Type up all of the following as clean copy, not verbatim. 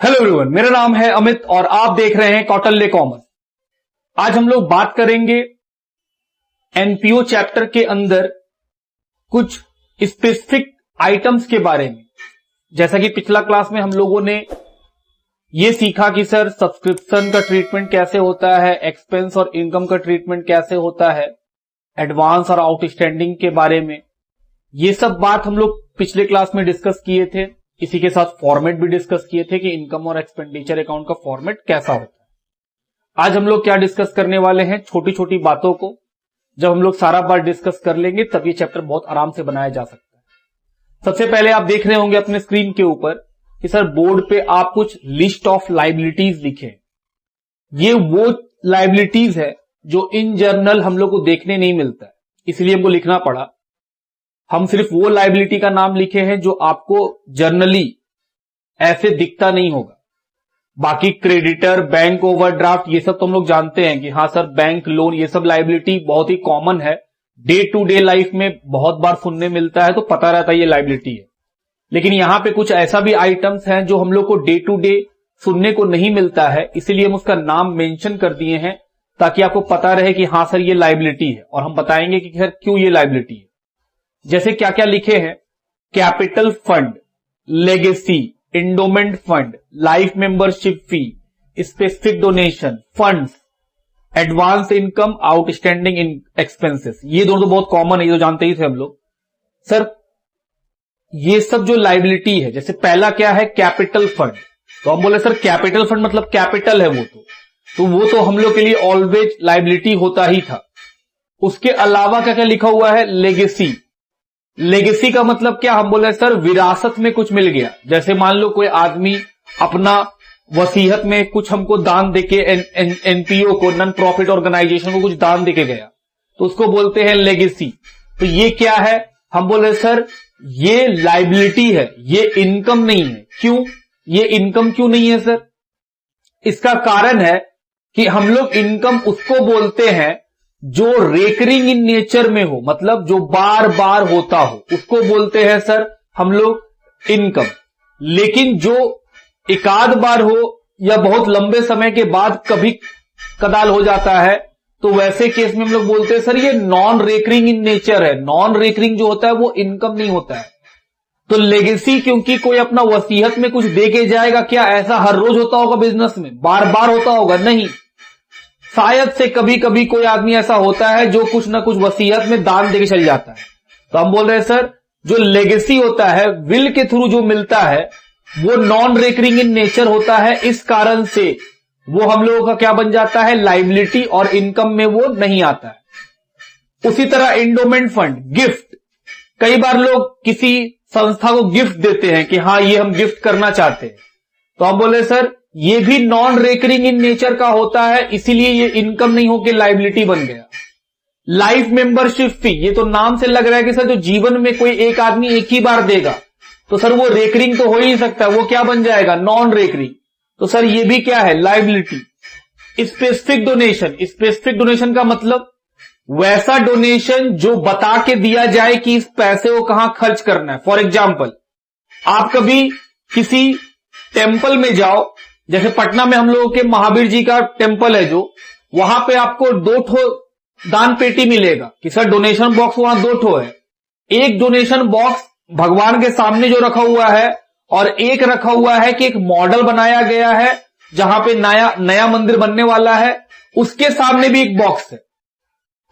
Hello everyone, मेरा नाम है अमित और आप देख रहे हैं कौटिल्य कॉमर्स। आज हम लोग बात करेंगे एनपीओ चैप्टर के अंदर कुछ स्पेसिफिक आइटम्स के बारे में। जैसा कि पिछला क्लास में हम लोगों ने यह सीखा कि सर सब्सक्रिप्शन का ट्रीटमेंट कैसे होता है, एक्सपेंस और इनकम का ट्रीटमेंट कैसे होता है, एडवांस और आउटस्टैंडिंग के बारे में। ये सब बात हम लोग पिछले क्लास में डिस्कस किए थे। इसी के साथ फॉर्मेट भी डिस्कस किए थे कि इनकम और एक्सपेंडिचर अकाउंट का फॉर्मेट कैसा होता है। आज हम लोग क्या डिस्कस करने वाले हैं, छोटी छोटी बातों को जब हम लोग सारा बात डिस्कस कर लेंगे तब ये चैप्टर बहुत आराम से बनाया जा सकता है। सबसे पहले आप देख रहे होंगे अपने स्क्रीन के ऊपर कि सर बोर्ड पे आप कुछ लिस्ट ऑफ लायबिलिटीज लिखे। ये वो लायबिलिटीज है जो इन जनरल हम लोग को देखने नहीं मिलता है, इसलिए हमको लिखना पड़ा। हम सिर्फ वो लायबिलिटी का नाम लिखे हैं जो आपको जर्नली ऐसे दिखता नहीं होगा। बाकी क्रेडिटर, बैंक ओवरड्राफ्ट, ये सब तो हम लोग जानते हैं कि हाँ सर बैंक लोन, ये सब लायबिलिटी बहुत ही कॉमन है, डे टू डे लाइफ में बहुत बार सुनने मिलता है, तो पता रहता है ये लायबिलिटी है। लेकिन यहां पे कुछ ऐसा भी आइटम्स हैं जो हम लोग को डे टू डे सुनने को नहीं मिलता है, इसीलिए हम उसका नाम मेंशन कर दिए हैं ताकि आपको पता रहे कि हाँ सर ये लायबिलिटी है। और हम बताएंगे कि सर क्यों ये लायबिलिटी है। जैसे क्या क्या लिखे हैं, capital fund, legacy, endowment fund, life membership fee, specific donation, funds, advance income, outstanding expenses. ये दोनों तो बहुत कॉमन है, ये तो जानते ही थे हम लोग। सर ये सब जो लायबिलिटी है, जैसे पहला क्या है कैपिटल फंड, तो हम बोले सर कैपिटल फंड मतलब कैपिटल है वो तो हम लोग के लिए ऑलवेज लायबिलिटी होता ही था। उसके अलावा क्या क्या लिखा हुआ है, लेगेसी। लेगेसी का मतलब क्या, हम बोले सर विरासत में कुछ मिल गया। जैसे मान लो कोई आदमी अपना वसीयत में कुछ हमको दान देके, एनपीओ को, नॉन प्रॉफिट ऑर्गेनाइजेशन को कुछ दान देके गया, तो उसको बोलते हैं लेगेसी। तो ये क्या है, हम बोले सर ये लायबिलिटी है, ये इनकम नहीं है। क्यों ये इनकम क्यों नहीं है सर? इसका कारण है कि हम लोग इनकम उसको बोलते हैं जो रेकरिंग इन नेचर में हो, मतलब जो बार बार होता हो, उसको बोलते हैं सर हम लोग इनकम। लेकिन जो एकाध बार हो या बहुत लंबे समय के बाद कभी कदाल हो जाता है, तो वैसे केस में हम लोग बोलते हैं सर ये नॉन रेकरिंग इन नेचर है। नॉन रेकरिंग जो होता है वो इनकम नहीं होता है। तो लेगेसी क्योंकि कोई अपना वसीयत में कुछ दे के जाएगा, क्या ऐसा हर रोज होता होगा बिजनेस में, बार बार होता होगा? नहीं, शायद से कभी कभी कोई आदमी ऐसा होता है जो कुछ ना कुछ वसीयत में दान देके चल जाता है। तो हम बोल रहे हैं सर जो लेगेसी होता है, विल के थ्रू जो मिलता है, वो नॉन रेकरिंग इन नेचर होता है। इस कारण से वो हम लोगों का क्या बन जाता है, लायबिलिटी, और इनकम में वो नहीं आता है। उसी तरह इंडोमेंट फंड, गिफ्ट। कई बार लोग किसी संस्था को गिफ्ट देते हैं कि हाँ ये हम गिफ्ट करना चाहते हैं, तो हम बोले सर ये भी नॉन रेकरिंग इन नेचर का होता है, इसीलिए ये इनकम नहीं होकर लायबिलिटी बन गया। लाइफ मेंबरशिप फी, ये तो नाम से लग रहा है कि सर जो जीवन में कोई एक आदमी एक ही बार देगा, तो सर वो रेकरिंग तो हो ही नहीं सकता, वो क्या बन जाएगा, नॉन रेकरिंग। तो सर ये भी क्या है, liability. Specific donation, specific donation का मतलब वैसा डोनेशन जो बता के दिया जाए कि इस पैसे को कहां खर्च करना है। फॉर एग्जाम्पल, आप कभी किसी टेम्पल में जाओ, जैसे पटना में हम लोगों के महावीर जी का टेम्पल है, जो वहां पे आपको 2 ठो दान पेटी मिलेगा कि सर डोनेशन बॉक्स वहां 2 ठो है। एक डोनेशन बॉक्स भगवान के सामने जो रखा हुआ है, और एक रखा हुआ है कि एक मॉडल बनाया गया है जहां पे नया मंदिर बनने वाला है, उसके सामने भी एक बॉक्स है।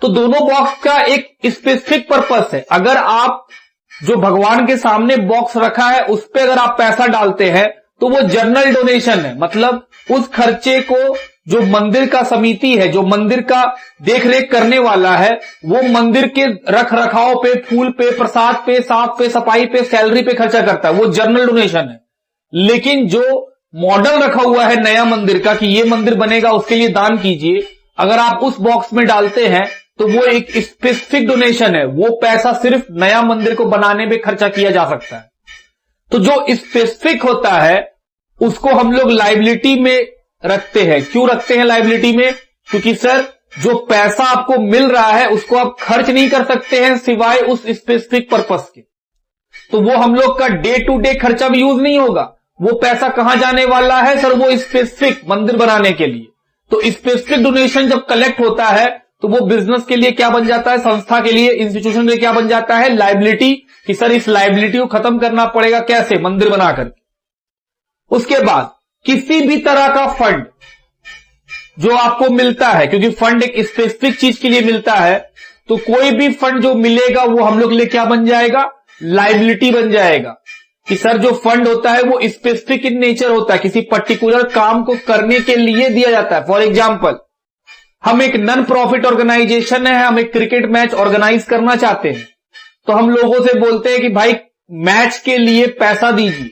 तो दोनों बॉक्स का एक स्पेसिफिक पर्पस है। अगर आप जो भगवान के सामने बॉक्स रखा है उस पर अगर आप पैसा डालते हैं तो वो जनरल डोनेशन है, मतलब उस खर्चे को जो मंदिर का समिति है, जो मंदिर का देखरेख करने वाला है, वो मंदिर के रख रखाव पे, फूल पे, प्रसाद पे, साफ पे, सफाई पे, सैलरी पे खर्चा करता है, वो जनरल डोनेशन है। लेकिन जो मॉडल रखा हुआ है नया मंदिर का कि ये मंदिर बनेगा उसके लिए दान कीजिए, अगर आप उस बॉक्स में डालते हैं तो वो एक स्पेसिफिक डोनेशन है, वो पैसा सिर्फ नया मंदिर को बनाने में खर्चा किया जा सकता है। तो जो स्पेसिफिक होता है उसको हम लोग लायबिलिटी में रखते हैं। क्यों रखते हैं लायबिलिटी में? क्योंकि सर जो पैसा आपको मिल रहा है उसको आप खर्च नहीं कर सकते हैं सिवाय उस स्पेसिफिक पर्पस के, तो वो हम लोग का डे टू डे खर्चा भी यूज नहीं होगा, वो पैसा कहां जाने वाला है सर? वो स्पेसिफिक मंदिर बनाने के लिए। तो स्पेसिफिक डोनेशन जब कलेक्ट होता है तो वो बिजनेस के लिए क्या बन जाता है, संस्था के लिए, इंस्टीट्यूशन के लिए क्या बन जाता है, लायबिलिटी। कि सर इस लायबिलिटी को खत्म करना पड़ेगा, कैसे? मंदिर बनाकर। उसके बाद किसी भी तरह का फंड जो आपको मिलता है, क्योंकि फंड एक स्पेसिफिक चीज के लिए मिलता है, तो कोई भी फंड जो मिलेगा वो हम लोग के लिए क्या बन जाएगा, लायबिलिटी बन जाएगा। कि सर जो फंड होता है वो स्पेसिफिक इन नेचर होता है, किसी पर्टिकुलर काम को करने के लिए दिया जाता है। फॉर एग्जाम्पल, हम एक नॉन प्रॉफिट ऑर्गेनाइजेशन है, हम एक क्रिकेट मैच ऑर्गेनाइज करना चाहते हैं, तो हम लोगों से बोलते हैं कि भाई मैच के लिए पैसा दीजिए।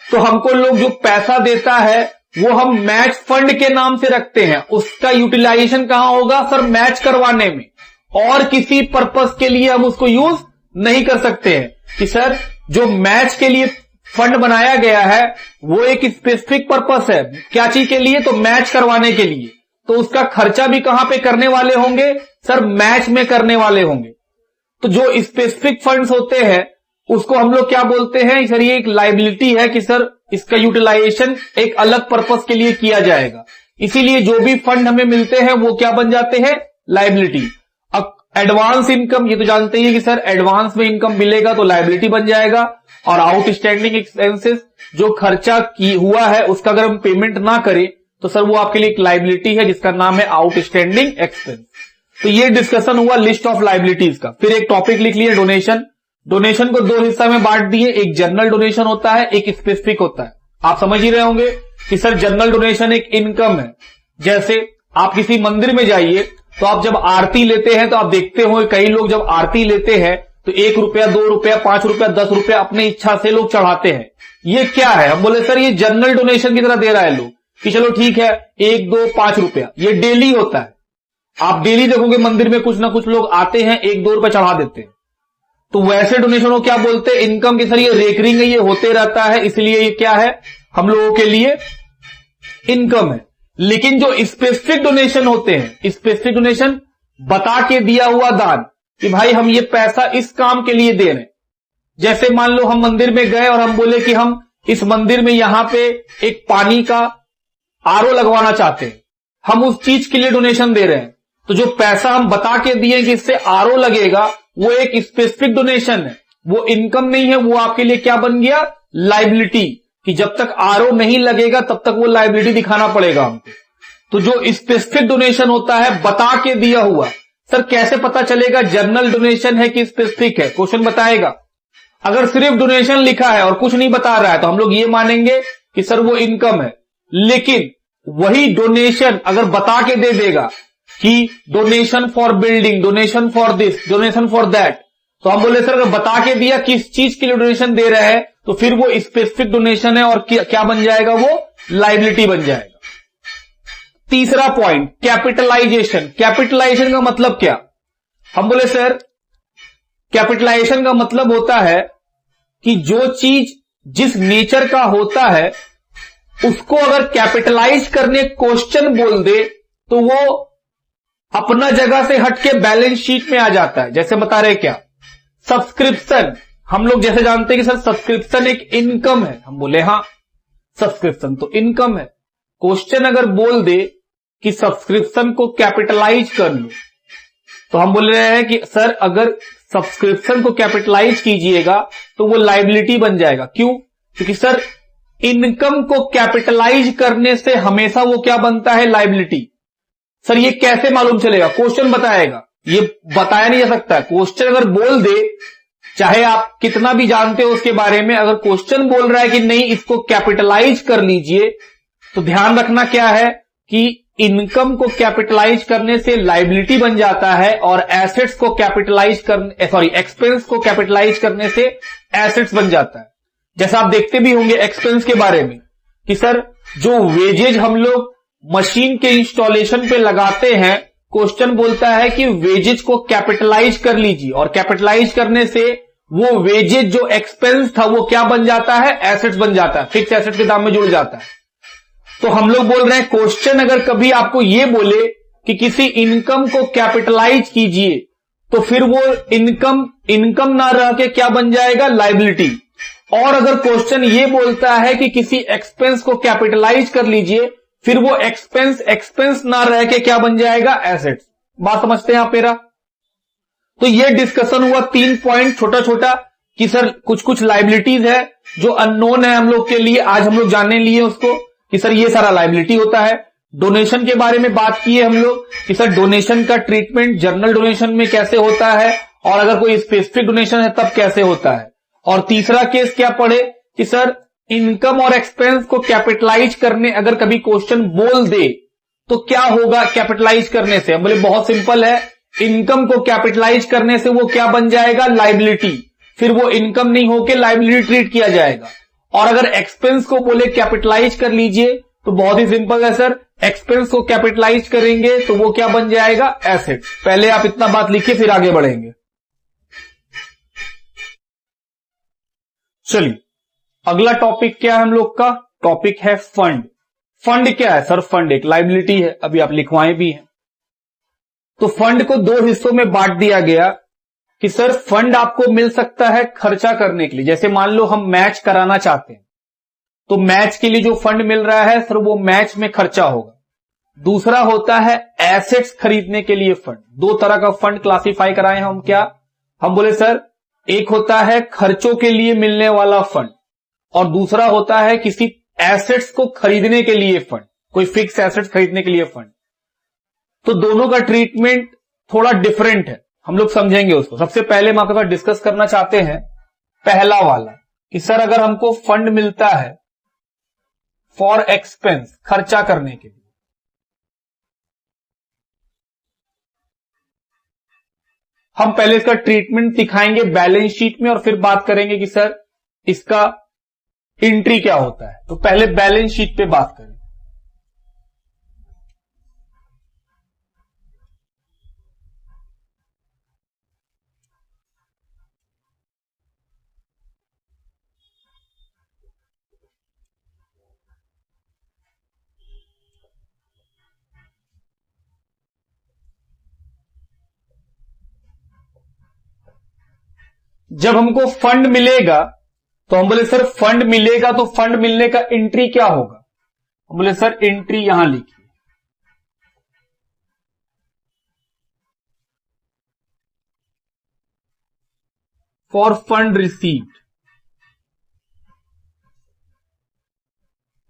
तो हमको लोग जो पैसा देता है वो हम मैच फंड के नाम से रखते हैं। उसका यूटिलाइजेशन कहां होगा सर? मैच करवाने में, और किसी पर्पस के लिए हम उसको यूज नहीं कर सकते हैं। कि सर जो मैच के लिए फंड बनाया गया है वो एक स्पेसिफिक पर्पस है, क्या चीज के लिए? तो मैच करवाने के लिए। तो उसका खर्चा भी कहां पे करने वाले होंगे सर? मैच में करने वाले होंगे। तो जो स्पेसिफिक फंड्स होते हैं उसको हम लोग क्या बोलते हैं सर? ये एक लायबिलिटी है कि सर इसका यूटिलाइजेशन एक अलग पर्पस के लिए किया जाएगा। इसीलिए जो भी फंड हमें मिलते हैं वो क्या बन जाते हैं? लायबिलिटी। अब एडवांस इनकम, ये तो जानते ही है कि सर एडवांस में इनकम मिलेगा तो लायबिलिटी बन जाएगा। और आउटस्टैंडिंग एक्सपेंसेस, जो खर्चा हुआ है उसका अगर हम पेमेंट ना करें तो सर वो आपके लिए एक लायबिलिटी है जिसका नाम है आउटस्टैंडिंग एक्सपेंस। तो ये डिस्कशन हुआ लिस्ट ऑफ लायबिलिटीज का। फिर एक टॉपिक लिख लिए, डोनेशन। डोनेशन को दो हिस्सा में बांट दिए, एक जनरल डोनेशन होता है, एक स्पेसिफिक होता है। आप समझ ही रहे होंगे कि सर जनरल डोनेशन एक इनकम है। जैसे आप किसी मंदिर में जाइए तो आप जब आरती लेते हैं तो आप देखते होंगे कई लोग जब आरती लेते हैं तो 1 रुपया, 2 रुपया, 5 रुपया, 10 रुपया अपनी इच्छा से लोग चढ़ाते हैं। ये क्या है? हम बोले सर ये जनरल डोनेशन की तरह दे रहा है लोग, कि चलो ठीक है 1, 2, 5 रुपया। ये डेली होता है, आप डेली देखोगे मंदिर में कुछ ना कुछ लोग आते हैं 1, 2 रुपया चढ़ा देते हैं। तो वैसे डोनेशन को क्या बोलते हैं? इनकम की। सर ये रेकरिंग है, ये होते रहता है, इसलिए ये क्या है हम लोगों के लिए? इनकम है। लेकिन जो स्पेसिफिक डोनेशन होते हैं, स्पेसिफिक डोनेशन बता के दिया हुआ दान, कि भाई हम ये पैसा इस काम के लिए दे रहे हैं। जैसे मान लो हम मंदिर में गए और हम बोले कि हम इस मंदिर में यहां पे एक पानी का आरओ लगवाना चाहते हैं, हम उस चीज के लिए डोनेशन दे रहे हैं। तो जो पैसा हम बता के दिए कि इससे आरओ लगेगा, वो एक स्पेसिफिक डोनेशन है, वो इनकम नहीं है, वो आपके लिए क्या बन गया? लायबिलिटी। कि जब तक आरओ नहीं लगेगा तब तक वो लायबिलिटी दिखाना पड़ेगा हमको। तो जो स्पेसिफिक डोनेशन होता है बता के दिया हुआ, सर कैसे पता चलेगा जनरल डोनेशन है कि स्पेसिफिक है? क्वेश्चन बताएगा। अगर सिर्फ डोनेशन लिखा है और कुछ नहीं बता रहा है तो हम लोग ये मानेंगे कि सर वो इनकम है। लेकिन वही डोनेशन अगर बता के दे देगा कि donation for building, donation for this, donation for that, तो हम बोले सर अगर बता के दिया किस चीज के लिए डोनेशन दे रहा है तो फिर वो स्पेसिफिक डोनेशन है और क्या बन जाएगा? वो लायबिलिटी बन जाएगा। तीसरा पॉइंट, कैपिटलाइजेशन। कैपिटलाइजेशन का मतलब क्या? हम बोले सर कैपिटलाइजेशन का मतलब होता है कि जो चीज जिस नेचर का होता है उसको अगर कैपिटलाइज करने क्वेश्चन बोल दे तो वो अपना जगह से हटके बैलेंस शीट में आ जाता है। जैसे बता रहे क्या? सब्सक्रिप्शन। हम लोग जैसे जानते हैं कि सर सब्सक्रिप्शन एक इनकम है, हम बोले हां सब्सक्रिप्शन तो इनकम है। क्वेश्चन अगर बोल दे कि सब्सक्रिप्शन को कैपिटलाइज कर लो तो हम बोल रहे हैं कि सर अगर सब्सक्रिप्शन को कैपिटलाइज कीजिएगा तो वो लायबिलिटी बन जाएगा। क्यों? क्योंकि सर इनकम को कैपिटलाइज करने से हमेशा वो क्या बनता है? लायबिलिटी। सर ये कैसे मालूम चलेगा? क्वेश्चन बताएगा, ये बताया नहीं जा सकता। क्वेश्चन अगर बोल दे, चाहे आप कितना भी जानते हो उसके बारे में, अगर क्वेश्चन बोल रहा है कि नहीं इसको कैपिटलाइज कर लीजिए, तो ध्यान रखना क्या है कि इनकम को कैपिटलाइज करने से लायबिलिटी बन जाता है और एसेट्स को कैपिटलाइज करने एक्सपेंस को कैपिटलाइज करने से एसेट्स बन जाता है। जैसा आप देखते भी होंगे एक्सपेंस के बारे में कि सर जो वेजेज हम लोग मशीन के इंस्टॉलेशन पे लगाते हैं, क्वेश्चन बोलता है कि वेजेज को कैपिटलाइज कर लीजिए और कैपिटलाइज करने से वो वेजेज जो एक्सपेंस था वो क्या बन जाता है? एसेट्स बन जाता है, फिक्स एसेट्स के दाम में जुड़ जाता है। तो हम लोग बोल रहे हैं क्वेश्चन अगर कभी आपको ये बोले कि किसी इनकम को कैपिटलाइज कीजिए तो फिर वो इनकम ना रह के क्या बन जाएगा? लायबिलिटी। और अगर क्वेश्चन ये बोलता है कि किसी एक्सपेंस को कैपिटलाइज कर लीजिए, फिर वो एक्सपेंस ना रह के क्या बन जाएगा, एसेट्स। बात समझते हैं आप मेरा? तो ये डिस्कशन हुआ 3 पॉइंट छोटा छोटा कि सर कुछ कुछ लाइबिलिटीज है जो अननोन है हम लोग के लिए, आज हम लोग जानने लिए उसको कि सर ये सारा लाइबिलिटी होता है। डोनेशन के बारे में बात की है हम लोग कि सर डोनेशन का ट्रीटमेंट जनरल डोनेशन में कैसे होता है और अगर कोई स्पेसिफिक डोनेशन है तब कैसे होता है। और तीसरा केस क्या पढ़े कि सर इनकम और एक्सपेंस को कैपिटलाइज करने अगर कभी क्वेश्चन बोल दे तो क्या होगा कैपिटलाइज करने से। हम बोले बहुत सिंपल है, इनकम को कैपिटलाइज करने से वो क्या बन जाएगा, लाइबिलिटी, फिर वो इनकम नहीं होके लाइबिलिटी ट्रीट किया जाएगा। और अगर एक्सपेंस को बोले कैपिटलाइज कर लीजिए तो बहुत ही सिंपल है सर, एक्सपेंस को कैपिटलाइज करेंगे तो वो क्या बन जाएगा, एसेट। पहले आप इतना बात लिखिए फिर आगे बढ़ेंगे। चलिए अगला टॉपिक क्या है हम लोग का, टॉपिक है फंड। फंड क्या है सर, फंड एक लाइबिलिटी है, अभी आप लिखवाएं भी हैं। तो फंड को 2 हिस्सों में बांट दिया गया कि सर फंड आपको मिल सकता है खर्चा करने के लिए, जैसे मान लो हम मैच कराना चाहते हैं तो मैच के लिए जो फंड मिल रहा है सर वो मैच में खर्चा होगा। दूसरा होता है एसेट्स खरीदने के लिए फंड। 2 तरह का फंड क्लासिफाई कराए हैं हम, क्या हम बोले सर, एक होता है खर्चों के लिए मिलने वाला फंड और दूसरा होता है किसी एसेट्स को खरीदने के लिए फंड, कोई फिक्स एसेट्स खरीदने के लिए फंड। तो दोनों का ट्रीटमेंट थोड़ा डिफरेंट है, हम लोग समझेंगे उसको। सबसे पहले हम आपके साथ डिस्कस करना चाहते हैं पहला वाला कि सर अगर हमको फंड मिलता है फॉर एक्सपेंस, खर्चा करने के लिए, हम पहले इसका ट्रीटमेंट दिखाएंगे बैलेंस शीट में और फिर बात करेंगे कि सर इसका एंट्री क्या होता है। तो पहले बैलेंस शीट पे बात करें। जब हमको फंड मिलेगा तो हम बोले सर फंड मिलेगा तो फंड मिलने का एंट्री क्या होगा। हम बोले सर एंट्री यहां लिखिए, फॉर फंड रिसीव्ड।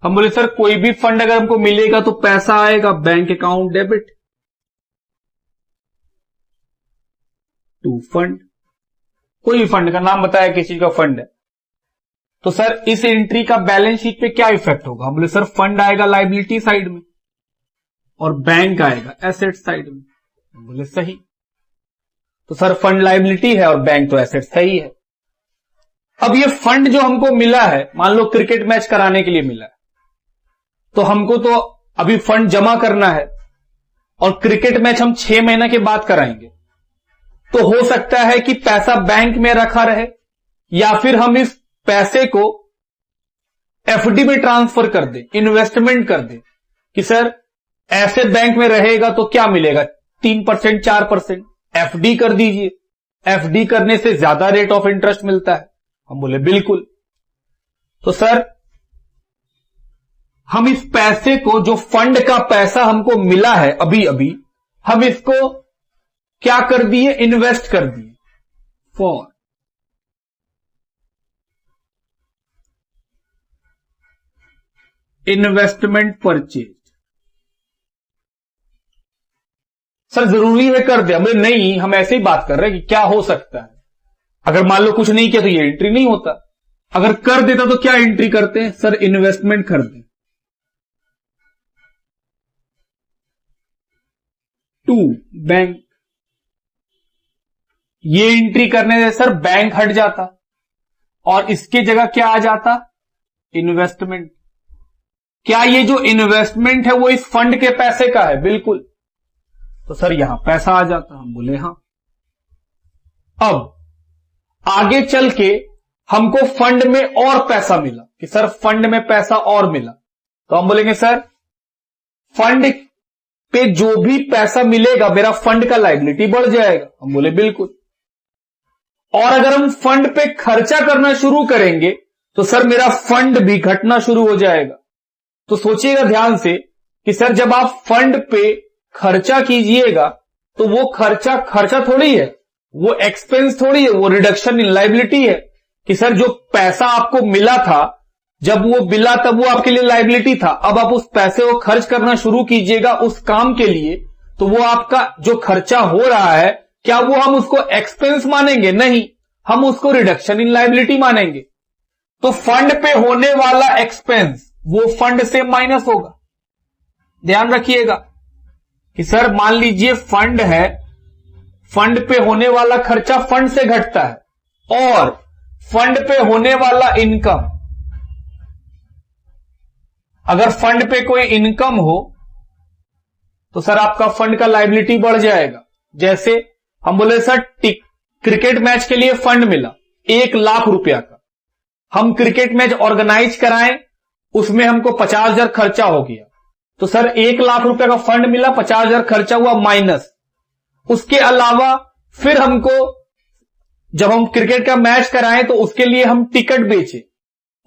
हम बोले सर कोई भी फंड अगर हमको मिलेगा तो पैसा आएगा bank account debit to fund. कोई भी फंड का नाम बताया किस चीज का फंड है। तो सर इस एंट्री का बैलेंस शीट पे क्या इफेक्ट होगा। हम बोले सर फंड आएगा लाइबिलिटी साइड में और बैंक आएगा एसेट साइड में। हम बोले सही। तो सर फंड लाइबिलिटी है और बैंक तो एसेट सही है। अब ये फंड जो हमको मिला है, मान लो क्रिकेट मैच कराने के लिए मिला है, तो हमको तो अभी फंड जमा करना है और क्रिकेट मैच हम 6 महीने के बाद कराएंगे। तो हो सकता है कि पैसा बैंक में रखा रहे या फिर हम इस पैसे को एफडी में ट्रांसफर कर दे, इन्वेस्टमेंट कर दे कि सर ऐसे बैंक में रहेगा तो क्या मिलेगा, 3% 4%। एफडी कर दीजिए, एफडी करने से ज्यादा रेट ऑफ इंटरेस्ट मिलता है। हम बोले बिल्कुल। तो सर हम इस पैसे को, जो फंड का पैसा हमको मिला है अभी अभी, हम इसको क्या कर दिए, इन्वेस्ट कर दिए फॉर इन्वेस्टमेंट परचेज। सर जरूरी है कर दे। हमें नहीं, हम ऐसे ही बात कर रहे हैं कि क्या हो सकता है। अगर मान लो कुछ नहीं किया तो ये एंट्री नहीं होता, अगर कर देता तो क्या एंट्री करते हैं सर, इन्वेस्टमेंट कर दे टू बैंक। ये एंट्री करने से सर बैंक हट जाता और इसके जगह क्या आ जाता, इन्वेस्टमेंट। क्या ये जो इन्वेस्टमेंट है वो इस फंड के पैसे का है, बिल्कुल। तो सर यहां पैसा आ जाता। हम बोले हां। अब आगे चल के हमको फंड में और पैसा मिला कि सर फंड में पैसा और मिला, तो हम बोलेंगे सर फंड पे जो भी पैसा मिलेगा मेरा फंड का लायबिलिटी बढ़ जाएगा। हम बोले बिल्कुल। और अगर हम फंड पे खर्चा करना शुरू करेंगे तो सर मेरा फंड भी घटना शुरू हो जाएगा। तो सोचिएगा ध्यान से कि सर जब आप फंड पे खर्चा कीजिएगा तो वो खर्चा थोड़ी है, वो एक्सपेंस थोड़ी है, वो रिडक्शन इन लायबिलिटी है। कि सर जो पैसा आपको मिला था, जब वो मिला तब वो आपके लिए लायबिलिटी था, अब आप उस पैसे को खर्च करना शुरू कीजिएगा उस काम के लिए, तो वो आपका जो खर्चा हो रहा है, क्या वो हम उसको एक्सपेंस मानेंगे? नहीं, हम उसको रिडक्शन इन लायबिलिटी मानेंगे। तो फंड पे होने वाला एक्सपेंस वो फंड से माइनस होगा। ध्यान रखिएगा कि सर मान लीजिए फंड है, फंड पे होने वाला खर्चा फंड से घटता है और फंड पे होने वाला इनकम, अगर फंड पे कोई इनकम हो तो सर आपका फंड का लायबिलिटी बढ़ जाएगा। जैसे हम बोले सर क्रिकेट मैच के लिए फंड मिला 1 लाख रुपया का, हम क्रिकेट मैच ऑर्गेनाइज कराएं, उसमें हमको 50,000 खर्चा हो गया, तो सर 1 लाख रुपया का फंड मिला, 50,000 खर्चा हुआ माइनस। उसके अलावा फिर हमको जब हम क्रिकेट का मैच कराएं तो उसके लिए हम टिकट बेचे,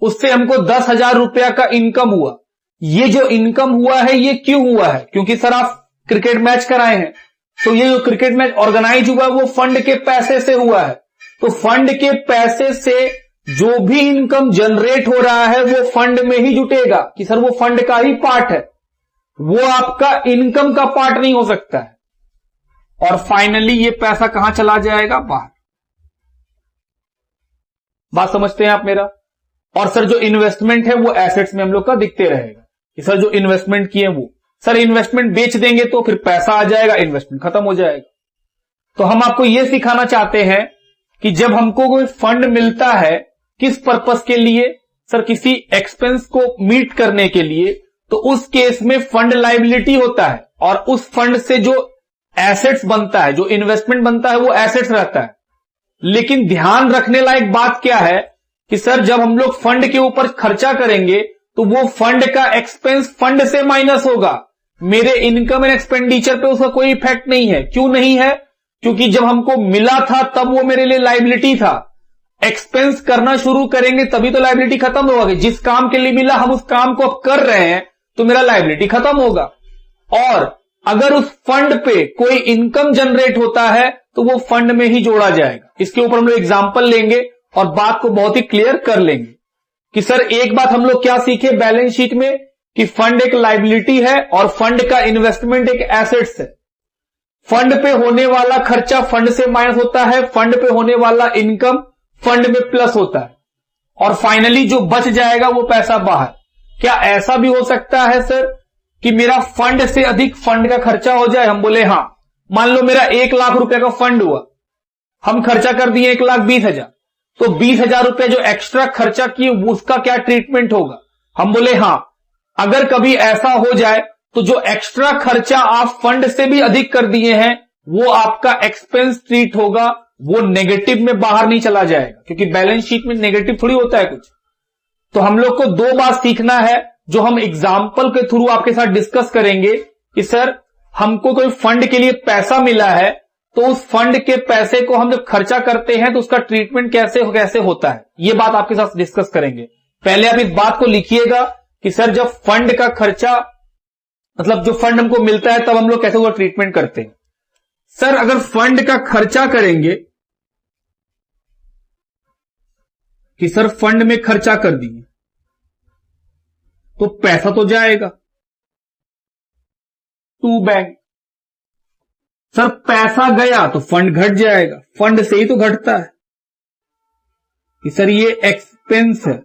उससे हमको 10,000 रुपया का इनकम हुआ। ये जो इनकम हुआ है ये क्यों हुआ है? क्योंकि सर आप क्रिकेट मैच कराए हैं, तो ये जो क्रिकेट मैच ऑर्गेनाइज हुआ वो फंड के पैसे से हुआ है। तो फंड के पैसे से जो भी इनकम जनरेट हो रहा है वो फंड में ही जुटेगा कि सर वो फंड का ही पार्ट है, वो आपका इनकम का पार्ट नहीं हो सकता है। और फाइनली ये पैसा कहां चला जाएगा? बाहर। बात समझते हैं आप मेरा? और सर जो इन्वेस्टमेंट है वो एसेट्स में हम लोग का दिखते रहेगा कि सर जो इन्वेस्टमेंट किए वो, सर इन्वेस्टमेंट बेच देंगे तो फिर पैसा आ जाएगा, इन्वेस्टमेंट खत्म हो जाएगा। तो हम आपको यह सिखाना चाहते हैं कि जब हमको कोई फंड मिलता है किस पर्पस के लिए? सर किसी एक्सपेंस को मीट करने के लिए, तो उस केस में फंड लायबिलिटी होता है और उस फंड से जो एसेट्स बनता है, जो इन्वेस्टमेंट बनता है वो एसेट्स रहता है। लेकिन ध्यान रखने लायक बात क्या है कि सर जब हम लोग फंड के ऊपर खर्चा करेंगे तो वो फंड का एक्सपेंस फंड से माइनस होगा, मेरे इनकम एंड एक्सपेंडिचर पे उसका कोई इफेक्ट नहीं है। क्यों नहीं है? क्योंकि जब हमको मिला था तब वो मेरे लिए लायबिलिटी था, एक्सपेंस करना शुरू करेंगे तभी तो लायबिलिटी खत्म होगा। जिस काम के लिए मिला हम उस काम को अब कर रहे हैं तो मेरा लायबिलिटी खत्म होगा। और अगर उस फंड पे कोई इनकम जनरेट होता है तो वो फंड में ही जोड़ा जाएगा। इसके ऊपर हम लोग एग्जांपल लेंगे और बात को बहुत ही क्लियर कर लेंगे कि सर एक बात हम लोग क्या सीखे बैलेंस शीट में कि फंड एक लायबिलिटी है और फंड का इन्वेस्टमेंट एक एसेट्स है। फंड पे होने वाला खर्चा फंड से माइनस होता है, फंड पे होने वाला इनकम फंड में प्लस होता है, और फाइनली जो बच जाएगा वो पैसा बाहर। क्या ऐसा भी हो सकता है सर कि मेरा फंड से अधिक फंड का खर्चा हो जाए? हम बोले हां, मान लो मेरा 1 लाख रुपए का फंड हुआ, हम खर्चा कर दिए 1,20,000, तो 20,000 रुपए जो एक्स्ट्रा खर्चा किए उसका क्या ट्रीटमेंट होगा? हम बोले हां, अगर कभी ऐसा हो जाए तो जो एक्स्ट्रा खर्चा आप फंड से भी अधिक कर दिए हैं वो आपका एक्सपेंस ट्रीट होगा, वो नेगेटिव में बाहर नहीं चला जाएगा, क्योंकि बैलेंस शीट में नेगेटिव थोड़ी होता है कुछ। तो हम लोग को 2 बात सीखना है जो हम एग्जाम्पल के थ्रू आपके साथ डिस्कस करेंगे कि सर हमको कोई फंड के लिए पैसा मिला है तो उस फंड के पैसे को हम जब खर्चा करते हैं तो उसका ट्रीटमेंट कैसे होता है, ये बात आपके साथ डिस्कस करेंगे। पहले आप इस बात को लिखिएगा कि सर जब फंड का खर्चा, मतलब जो फंड हमको मिलता है तब हम लोग कैसे वो ट्रीटमेंट करते हैं। सर अगर फंड का खर्चा करेंगे कि सर फंड में खर्चा कर दिए तो पैसा तो जाएगा टू बैंक। सर पैसा गया तो फंड घट जाएगा, फंड से ही तो घटता है कि सर ये एक्सपेंस है,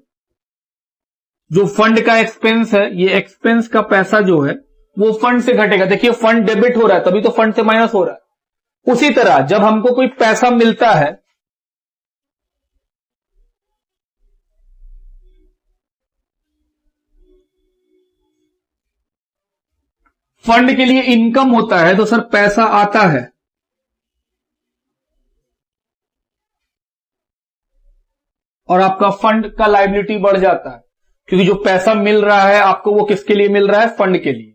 जो फंड का एक्सपेंस है, ये एक्सपेंस का पैसा जो है वो फंड से घटेगा। देखिए फंड डेबिट हो रहा है तभी तो फंड से माइनस हो रहा है। उसी तरह जब हमको कोई पैसा मिलता है फंड के लिए इनकम होता है तो सर पैसा आता है और आपका फंड का लायबिलिटी बढ़ जाता है, क्योंकि जो पैसा मिल रहा है आपको वो किसके लिए मिल रहा है? फंड के लिए।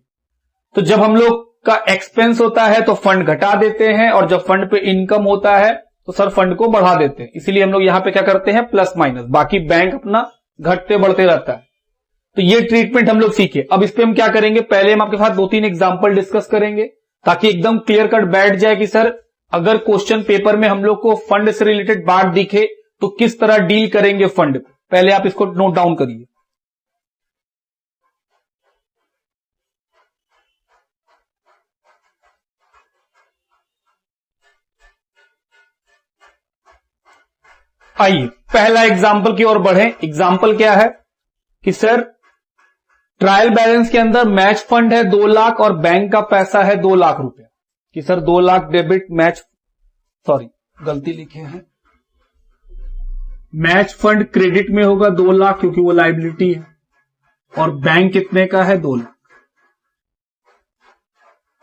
तो जब हम लोग का एक्सपेंस होता है तो फंड घटा देते हैं और जब फंड पे इनकम होता है तो सर फंड को बढ़ा देते हैं। इसीलिए हम लोग यहां पे क्या करते हैं? Plus minus. बाकी बैंक अपना घटते बढ़ते रहता है। तो ये ट्रीटमेंट हम लोग सीखे। अब इस पे हम क्या करेंगे, पहले हम आपके साथ 2-3 एग्जांपल डिस्कस करेंगे ताकि एकदम क्लियर कट बैठ जाए कि सर अगर क्वेश्चन पेपर में हम लोग को फंड से रिलेटेड बात दिखे तो किस तरह डील करेंगे फंड को। पहले आप इसको नोट डाउन करिए। आइए पहला एग्जाम्पल की ओर बढ़े। एग्जाम्पल क्या है कि सर ट्रायल बैलेंस के अंदर मैच फंड है 2 लाख और बैंक का पैसा है 2 लाख रुपया। कि sir 2 lakh debit match, sorry गलती लिखे हैं, मैच फंड क्रेडिट में होगा 2 लाख क्योंकि वो लायबिलिटी है, और बैंक कितने का है 2 लाख।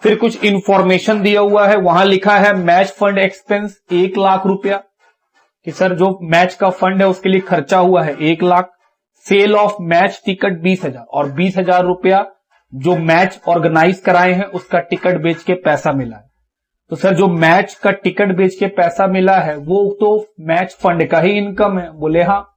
फिर कुछ इंफॉर्मेशन दिया हुआ है, वहां लिखा है मैच फंड एक्सपेंस 1 लाख रुपया, कि सर जो मैच का फंड है उसके लिए खर्चा हुआ है 1 lakh. Sale of match ticket 20,000 और 20,000 रुपया जो मैच ऑर्गेनाइज कराए हैं उसका टिकट बेच के पैसा मिला है। तो सर जो मैच का टिकट बेच के पैसा मिला है वो तो मैच फंड का ही इनकम है। बोले हाँ,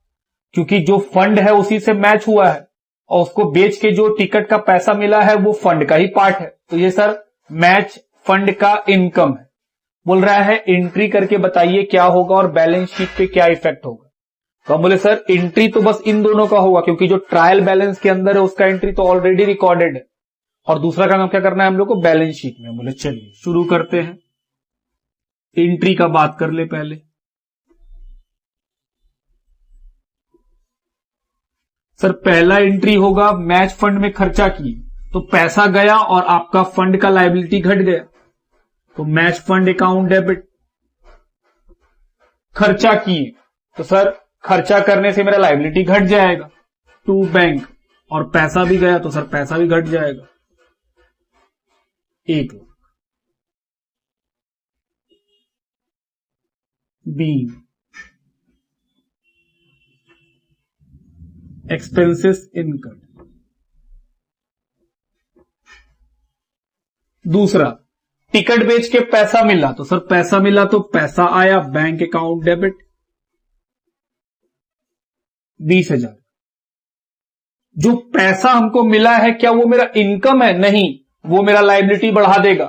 क्योंकि जो फंड है उसी से मैच हुआ है और उसको बेच के जो टिकट का पैसा मिला है वो फंड का ही पार्ट है। तो ये सर मैच फंड का इनकम है। बोल रहा है एंट्री करके बताइए क्या होगा और बैलेंस शीट पे क्या इफेक्ट होगा। तो हम बोले सर एंट्री तो बस इन दोनों का होगा क्योंकि जो ट्रायल बैलेंस के अंदर है उसका एंट्री तो ऑलरेडी रिकॉर्डेड है, और दूसरा काम क्या करना है हम लोग को बैलेंस शीट में। बोले चलिए शुरू करते हैं, एंट्री का बात कर ले पहले। सर पहला एंट्री होगा मैच फंड में खर्चा किए, तो पैसा गया और आपका फंड का लायबिलिटी घट गया, तो मैच फंड अकाउंट डेबिट। खर्चा किए तो सर खर्चा करने से मेरा लायबिलिटी घट जाएगा टू बैंक, और पैसा भी गया तो सर पैसा भी घट जाएगा 1 लाख। बी एक्सपेंसेस इनकम। दूसरा टिकट बेच के पैसा मिला, तो सर पैसा मिला तो पैसा आया बैंक अकाउंट डेबिट 20,000। जो पैसा हमको मिला है क्या वो मेरा इनकम है? नहीं, वो मेरा लायबिलिटी बढ़ा देगा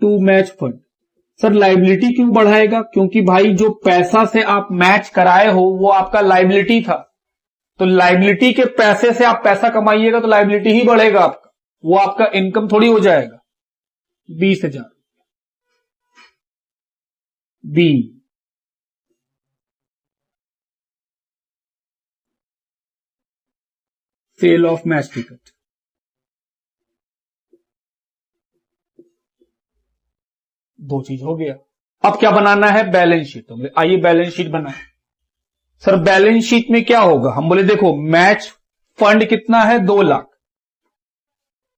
to match fund. Sir liability क्यों बढ़ाएगा? क्योंकि भाई जो पैसा से आप मैच कराए हो वो आपका लायबिलिटी था, तो लायबिलिटी के पैसे से आप पैसा कमाइएगा तो लायबिलिटी ही बढ़ेगा आपका, वो आपका इनकम थोड़ी हो जाएगा। 20,000। B sale of match ticket. दो चीज हो गया। अब क्या बनाना है? Balance sheet. तो आइए बैलेंस शीट बनाएं। सर बैलेंस शीट में क्या होगा? हम बोले देखो मैच फंड कितना है 2 लाख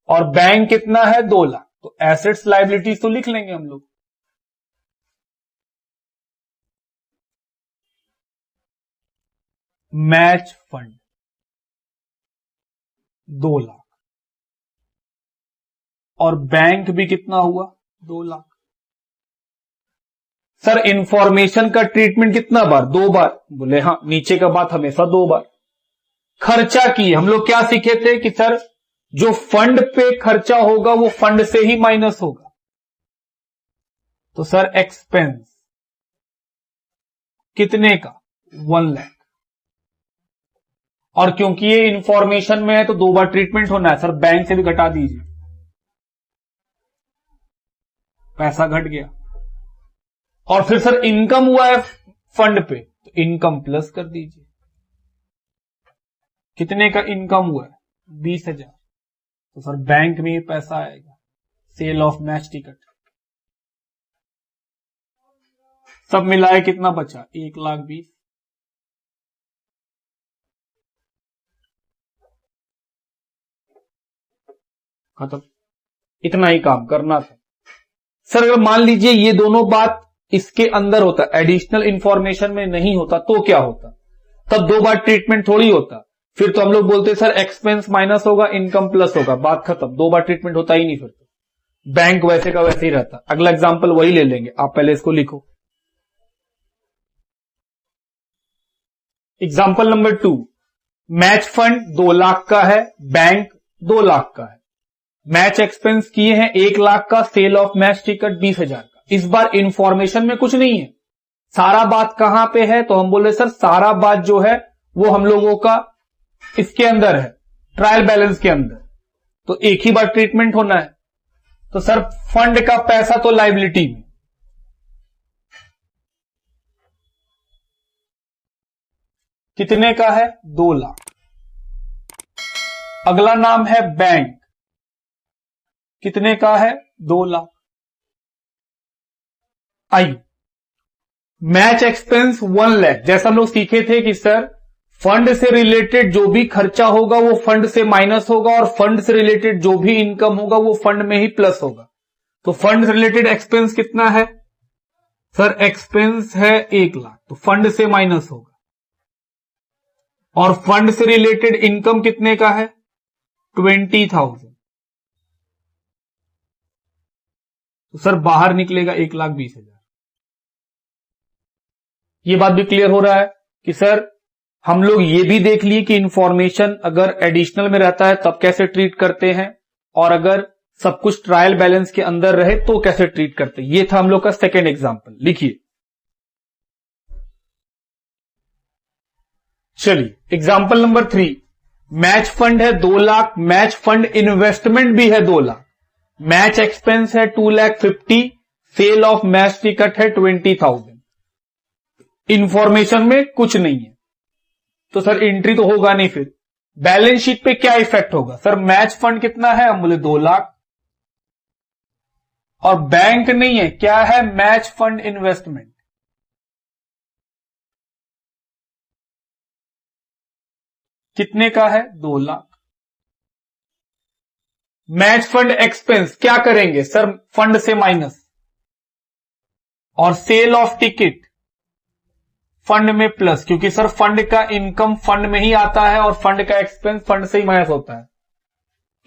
और बैंक कितना है 2 लाख, तो एसेट्स लायबिलिटीज तो लिख लेंगे हम लोग। मैच फंड 2 लाख और बैंक भी कितना हुआ 2 लाख। सर इंफॉर्मेशन का ट्रीटमेंट कितना बार? 2 बार। बोले हाँ, नीचे का बात हमेशा 2 बार। खर्चा किए, हम लोग क्या सीखे थे कि सर जो फंड पे खर्चा होगा वो फंड से ही माइनस होगा, तो सर एक्सपेंस कितने का? 1 लाख। और क्योंकि ये इंफॉर्मेशन में है तो 2 बार ट्रीटमेंट होना है। सर बैंक से भी घटा दीजिए, पैसा घट गया। और फिर सर इनकम हुआ है फंड पे, तो इनकम प्लस कर दीजिए। कितने का इनकम हुआ है? 20,000। तो सर बैंक में पैसा आएगा, सेल ऑफ मैच टिकट। सब मिलाए कितना बचा? 1,20,000। खत्म। इतना ही काम करना था। सर अगर मान लीजिए ये दोनों बात इसके अंदर होता, एडिशनल इंफॉर्मेशन में नहीं होता, तो क्या होता? तब 2 बार ट्रीटमेंट थोड़ी होता। फिर तो हम लोग बोलते सर एक्सपेंस माइनस होगा, इनकम प्लस होगा, बात खत्म। 2 बार ट्रीटमेंट होता ही नहीं। फिर तो बैंक वैसे का वैसे ही रहता। अगला एग्जाम्पल वही ले लेंगे, आप पहले इसको लिखो। Example number 2, match fund 2 lakh का है, बैंक 2 लाख का है, मैच एक्सपेंस किए हैं 1 लाख का, सेल ऑफ मैच टिकट 20,000 का। इस बार इंफॉर्मेशन में कुछ नहीं है, सारा बात कहां पे है, तो हम बोले सर सारा बात जो है वो हम लोगों का इसके अंदर है, ट्रायल बैलेंस के अंदर, तो एक ही बार ट्रीटमेंट होना है। तो सर फंड का पैसा तो लायबिलिटी में, कितने का है, 2 लाख। अगला नाम है बैंक, कितने का है, 2 लाख। आइए, मैच एक्सपेंस 1 लाख, जैसा हम लोग सीखे थे कि सर फंड से रिलेटेड जो भी खर्चा होगा वो फंड से माइनस होगा और फंड से रिलेटेड जो भी इनकम होगा वो फंड में ही प्लस होगा। तो फंड से रिलेटेड एक्सपेंस कितना है सर, एक्सपेंस है 1 लाख, तो फंड से माइनस होगा। और फंड से रिलेटेड इनकम कितने का है, 20,000, तो सर बाहर निकलेगा 1,20,000। ये बात भी क्लियर हो रहा है कि सर हम लोग ये भी देख लिए कि इंफॉर्मेशन अगर एडिशनल में रहता है तब कैसे ट्रीट करते हैं, और अगर सब कुछ ट्रायल बैलेंस के अंदर रहे तो कैसे ट्रीट करते हैं। ये था हम लोग का सेकेंड एग्जांपल। लिखिए, चलिए एग्जांपल नंबर 3, मैच फंड है 2 लाख, मैच फंड इन्वेस्टमेंट भी है 2 लाख, मैच एक्सपेंस है 2,50,000, सेल ऑफ मैच टिकट है 20,000। इंफॉर्मेशन में कुछ नहीं है तो सर एंट्री तो होगा नहीं। फिर बैलेंस शीट पे क्या इफेक्ट होगा, सर मैच फंड कितना है, हम बोले 2 लाख, और बैंक नहीं है, क्या है, मैच फंड इन्वेस्टमेंट, कितने का है, 2 लाख। मैच फंड एक्सपेंस क्या करेंगे सर, फंड से माइनस, और सेल ऑफ टिकट फंड में प्लस, क्योंकि सर फंड का इनकम फंड में ही आता है और फंड का एक्सपेंस फंड से ही माइनस होता है।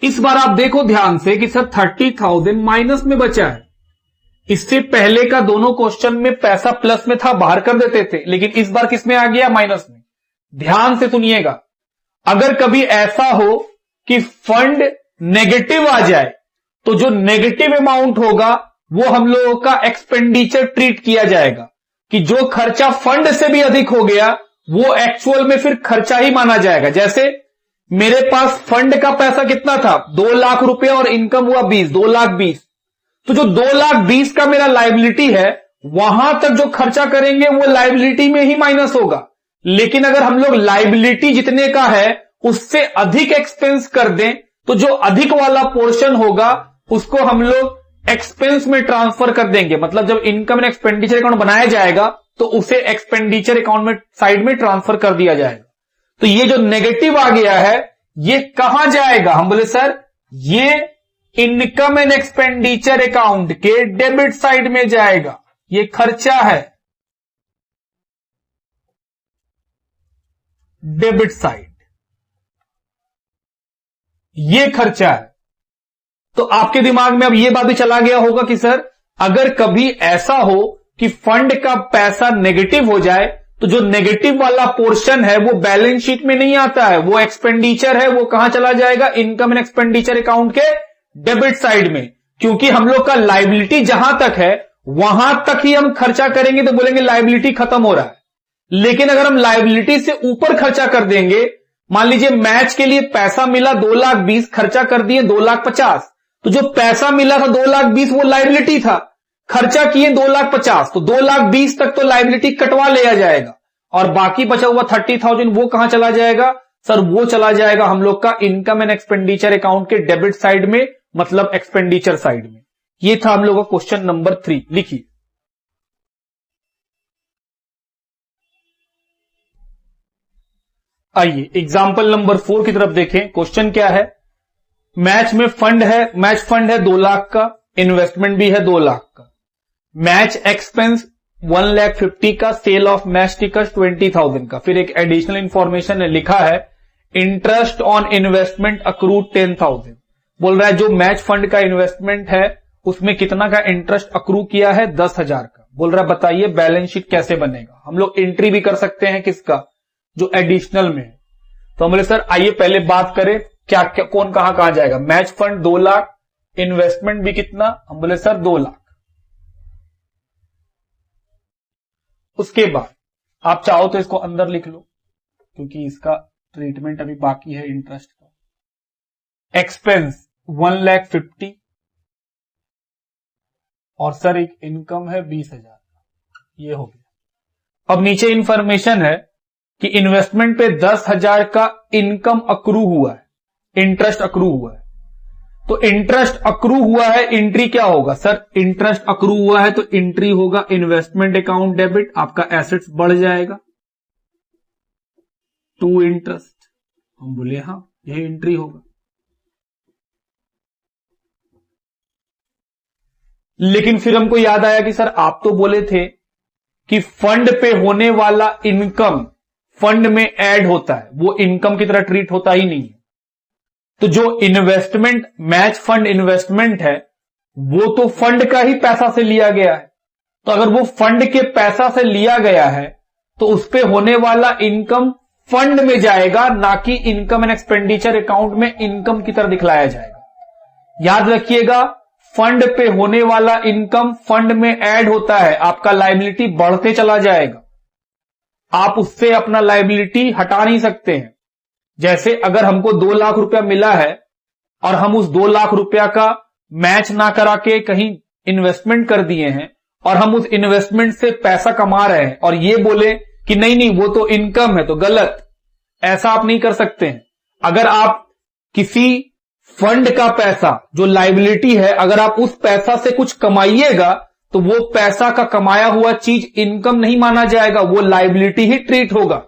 इस बार आप देखो ध्यान से कि सर 30,000 माइनस में बचा है। इससे पहले का दोनों क्वेश्चन में पैसा प्लस में था, बाहर कर देते थे, लेकिन इस बार किस में आ गया, माइनस में। ध्यान से सुनिएगा, अगर कभी ऐसा हो कि फंड नेगेटिव आ जाए तो जो नेगेटिव अमाउंट होगा वो हम लोगों का एक्सपेंडिचर ट्रीट किया जाएगा, कि जो खर्चा फंड से भी अधिक हो गया वो एक्चुअल में फिर खर्चा ही माना जाएगा। जैसे मेरे पास फंड का पैसा कितना था, 2 लाख रुपया, और इनकम हुआ 20, 2,20,000, तो जो 2,20,000 का मेरा लायबिलिटी है वहां तक जो खर्चा करेंगे वो लायबिलिटी में ही माइनस होगा। लेकिन अगर हम लोग लायबिलिटी जितने का है उससे अधिक एक्सपेंस कर दें तो जो अधिक वाला पोर्शन होगा उसको हम लोग एक्सपेंस में ट्रांसफर कर देंगे। मतलब जब इनकम एंड एक्सपेंडिचर अकाउंट बनाया जाएगा तो उसे एक्सपेंडिचर अकाउंट में साइड में ट्रांसफर कर दिया जाएगा। तो ये जो नेगेटिव आ गया है ये कहां जाएगा, हम बोले सर ये इनकम एंड एक्सपेंडिचर अकाउंट के डेबिट साइड में जाएगा। ये खर्चा है, डेबिट साइड, ये खर्चा है। तो आपके दिमाग में अब ये बात भी चला गया होगा कि सर अगर कभी ऐसा हो कि फंड का पैसा नेगेटिव हो जाए तो जो नेगेटिव वाला पोर्शन है वो बैलेंस शीट में नहीं आता है, वो एक्सपेंडिचर है, वो कहां चला जाएगा, इनकम एंड एक्सपेंडिचर अकाउंट के डेबिट साइड में। क्योंकि हम लोग का लायबिलिटी जहां तक है वहां तक ही हम खर्चा करेंगे तो बोलेंगे लायबिलिटी खत्म हो रहा है। लेकिन अगर हम लायबिलिटी से ऊपर खर्चा कर देंगे, मान लीजिए मैच के लिए पैसा मिला 2,20,000, खर्चा कर दिए 2,50,000, तो जो पैसा मिला था 2,20,000 वो लायबिलिटी था, खर्चा किए 2,50,000, तो 2,20,000 तक तो लायबिलिटी कटवा लिया जाएगा और बाकी बचा हुआ 30,000 वो कहां चला जाएगा, सर वो चला जाएगा हम लोग का इनकम एंड एक्सपेंडिचर अकाउंट के डेबिट साइड में, मतलब एक्सपेंडिचर साइड में। ये था हम लोग का क्वेश्चन नंबर 3। लिखिए, आइए एग्जाम्पल नंबर 4 की तरफ देखें। क्वेश्चन क्या है, मैच में फंड है, मैच फंड है 2 लाख का, इन्वेस्टमेंट भी है 2 लाख का, मैच एक्सपेंस 1,50,000 का, सेल ऑफ मैच टिकट 20,000 का। फिर एक एडिशनल इंफॉर्मेशन है, लिखा है इंटरेस्ट ऑन इन्वेस्टमेंट अक्रूड 10,000। बोल रहा है जो मैच फंड का इन्वेस्टमेंट है उसमें कितना का इंटरेस्ट अक्रू किया है, 10,000 का। बोल रहा है बताइए बैलेंस शीट कैसे बनेगा। हम लोग एंट्री भी कर सकते हैं किसका, जो एडिशनल में है। तो हम बोले सर आइए पहले बात करें क्या क्या कौन कहां जाएगा। मैच फंड 2 लाख, इन्वेस्टमेंट भी कितना, हम बोले सर 2 लाख। उसके बाद आप चाहो तो इसको अंदर लिख लो क्योंकि इसका ट्रीटमेंट अभी बाकी है इंटरेस्ट का। एक्सपेंस 1,50,000 और सर एक इनकम है 20,000, ये हो गया। अब नीचे इंफॉर्मेशन है कि इन्वेस्टमेंट पे 10,000 का इनकम अक्रू हुआ है, इंटरेस्ट अक्रू हुआ है। तो इंटरेस्ट अक्रू हुआ है, एंट्री क्या होगा सर, इंटरेस्ट अक्रू हुआ है तो एंट्री होगा इन्वेस्टमेंट अकाउंट डेबिट, आपका एसेट्स बढ़ जाएगा टू इंटरेस्ट। हम बोले हाँ ये एंट्री होगा। लेकिन फिर हमको याद आया कि सर आप तो बोले थे कि फंड पे होने वाला इनकम फंड में ऐड होता है, वो इनकम की तरह ट्रीट होता ही नहीं है। तो जो इन्वेस्टमेंट मैच फंड इन्वेस्टमेंट है वो तो फंड का ही पैसा से लिया गया है। तो अगर वो फंड के पैसा से लिया गया है तो उस पे होने वाला इनकम फंड में जाएगा, ना कि इनकम एंड एक्सपेंडिचर अकाउंट में इनकम की तरह दिखलाया जाएगा। याद रखिएगा, फंड पे होने वाला इनकम फंड में ऐड होता है, आपका लायबिलिटी बढ़ते चला जाएगा, आप उससे अपना लायबिलिटी हटा नहीं सकते हैं। जैसे अगर हमको 2 लाख रुपया मिला है और हम उस 2 लाख रुपया का मैच ना करा के कहीं इन्वेस्टमेंट कर दिए हैं और हम उस इन्वेस्टमेंट से पैसा कमा रहे हैं और ये बोले कि नहीं नहीं वो तो इनकम है, तो गलत, ऐसा आप नहीं कर सकते हैं। अगर आप किसी फंड का पैसा जो लायबिलिटी है, अगर आप उस पैसा से कुछ कमाइएगा तो वो पैसा का कमाया हुआ चीज इनकम नहीं माना जाएगा, वो लायबिलिटी ही ट्रीट होगा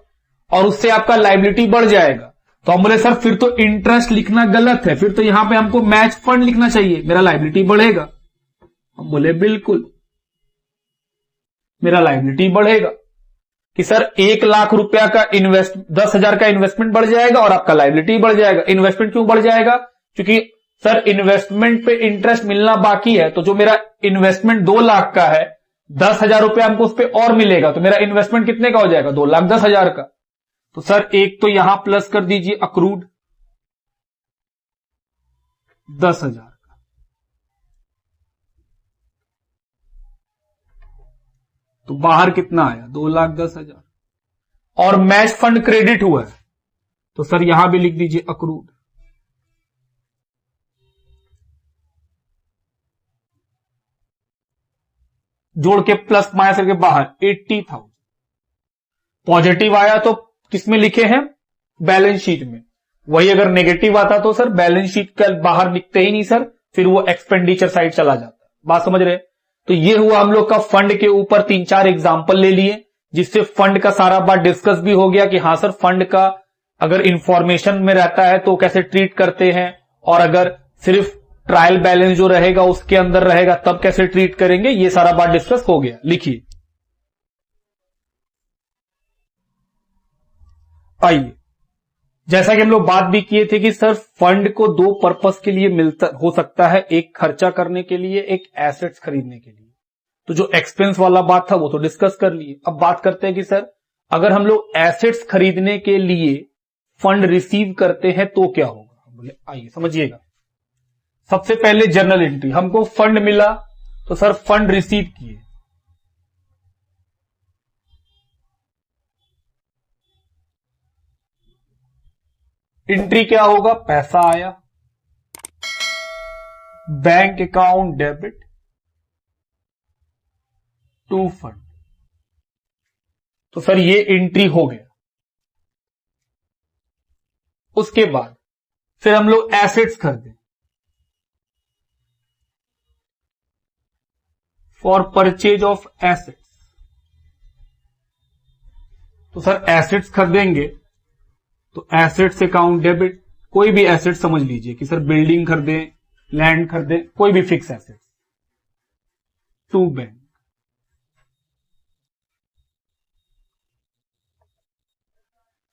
और उससे आपका लायबिलिटी बढ़ जाएगा। तो हम बोले सर फिर तो इंटरेस्ट लिखना गलत है, फिर तो यहां पे हमको मैच फंड लिखना चाहिए, मेरा लायबिलिटी बढ़ेगा। हम बोले बिल्कुल मेरा लायबिलिटी बढ़ेगा कि सर 1 लाख रुपया का 10,000 का इन्वेस्टमेंट बढ़ जाएगा और आपका लायबिलिटी बढ़ जाएगा। इन्वेस्टमेंट क्यों बढ़ जाएगा, क्योंकि सर इन्वेस्टमेंट पे इंटरेस्ट मिलना बाकी है, तो जो मेरा इन्वेस्टमेंट 2 लाख का है 10,000 रुपया हमको उस पर और मिलेगा, तो मेरा इन्वेस्टमेंट कितने का हो जाएगा, 2,10,000 का। तो सर एक तो यहां प्लस कर दीजिए अक्रूड 10,000 का, तो बाहर कितना आया 2,10,000 और मैच फंड क्रेडिट हुआ है, तो सर यहां भी लिख दीजिए अक्रूड। जोड़ के प्लस माइनस करके बाहर 80,000 पॉजिटिव आया तो किसमें लिखे हैं, बैलेंस शीट में। वही अगर नेगेटिव आता तो सर बैलेंस शीट का बाहर लिखते ही नहीं सर, फिर वो एक्सपेंडिचर साइड चला जाता। बात समझ रहे। तो ये हुआ हम लोग का फंड के ऊपर 3-4 एग्जांपल ले लिए, जिससे फंड का सारा बात डिस्कस भी हो गया कि हाँ सर फंड का अगर इंफॉर्मेशन में रहता है तो कैसे ट्रीट करते हैं, और अगर सिर्फ ट्रायल बैलेंस जो रहेगा उसके अंदर रहेगा तब कैसे ट्रीट करेंगे, ये सारा बात डिस्कस हो गया। लिखिए आइए, जैसा कि हम लोग बात भी किए थे कि सर फंड को 2 पर्पस के लिए मिलता हो सकता है, एक खर्चा करने के लिए, एक एसेट्स खरीदने के लिए। तो जो एक्सपेंस वाला बात था वो तो डिस्कस कर लिए। अब बात करते हैं कि सर अगर हम लोग एसेट्स खरीदने के लिए फंड रिसीव करते हैं तो क्या होगा। बोले आइए समझिएगा। सबसे पहले जर्नल एंट्री, हमको फंड मिला तो सर फंड रिसीव किए, एंट्री क्या होगा, पैसा आया, bank account debit to fund, तो सर ये एंट्री हो गया। उसके बाद फिर हम लोग एसेट्स खरीदे, फॉर परचेज ऑफ एसेट्स, तो सर एसेट्स खरीदेंगे तो एसेट्स अकाउंट डेबिट, कोई भी एसेट समझ लीजिए कि सर बिल्डिंग खरीदें, लैंड खरीदें, कोई भी फिक्स एसेट्स, टू बैंक।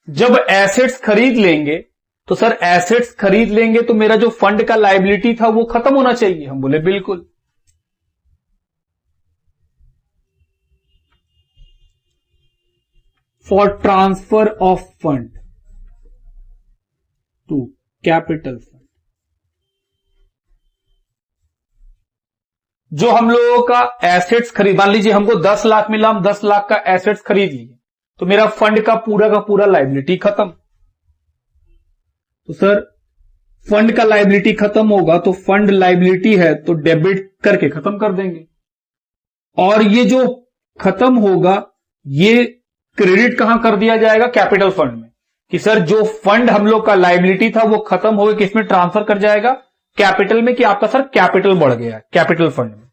जब एसेट्स खरीद लेंगे तो सर एसेट्स खरीद लेंगे तो मेरा जो फंड का लायबिलिटी था वो खत्म होना चाहिए। हम बोले बिल्कुल। For transfer of fund to capital fund. जो हम लोगों का एसेट्स खरीद, मान लीजिए हमको 10 लाख मिला, हम 10 लाख का एसेट्स खरीद लिए, तो मेरा फंड का पूरा लायबिलिटी खत्म। तो सर फंड का लायबिलिटी खत्म होगा तो फंड लायबिलिटी है तो डेबिट करके खत्म कर देंगे, और ये जो खत्म होगा ये क्रेडिट कहां कर दिया जाएगा? कैपिटल फंड में। कि सर जो फंड हम लोग का लायबिलिटी था वो खत्म हो गया, किसमें ट्रांसफर कर जाएगा? कैपिटल में। कि आपका सर कैपिटल बढ़ गया कैपिटल फंड में।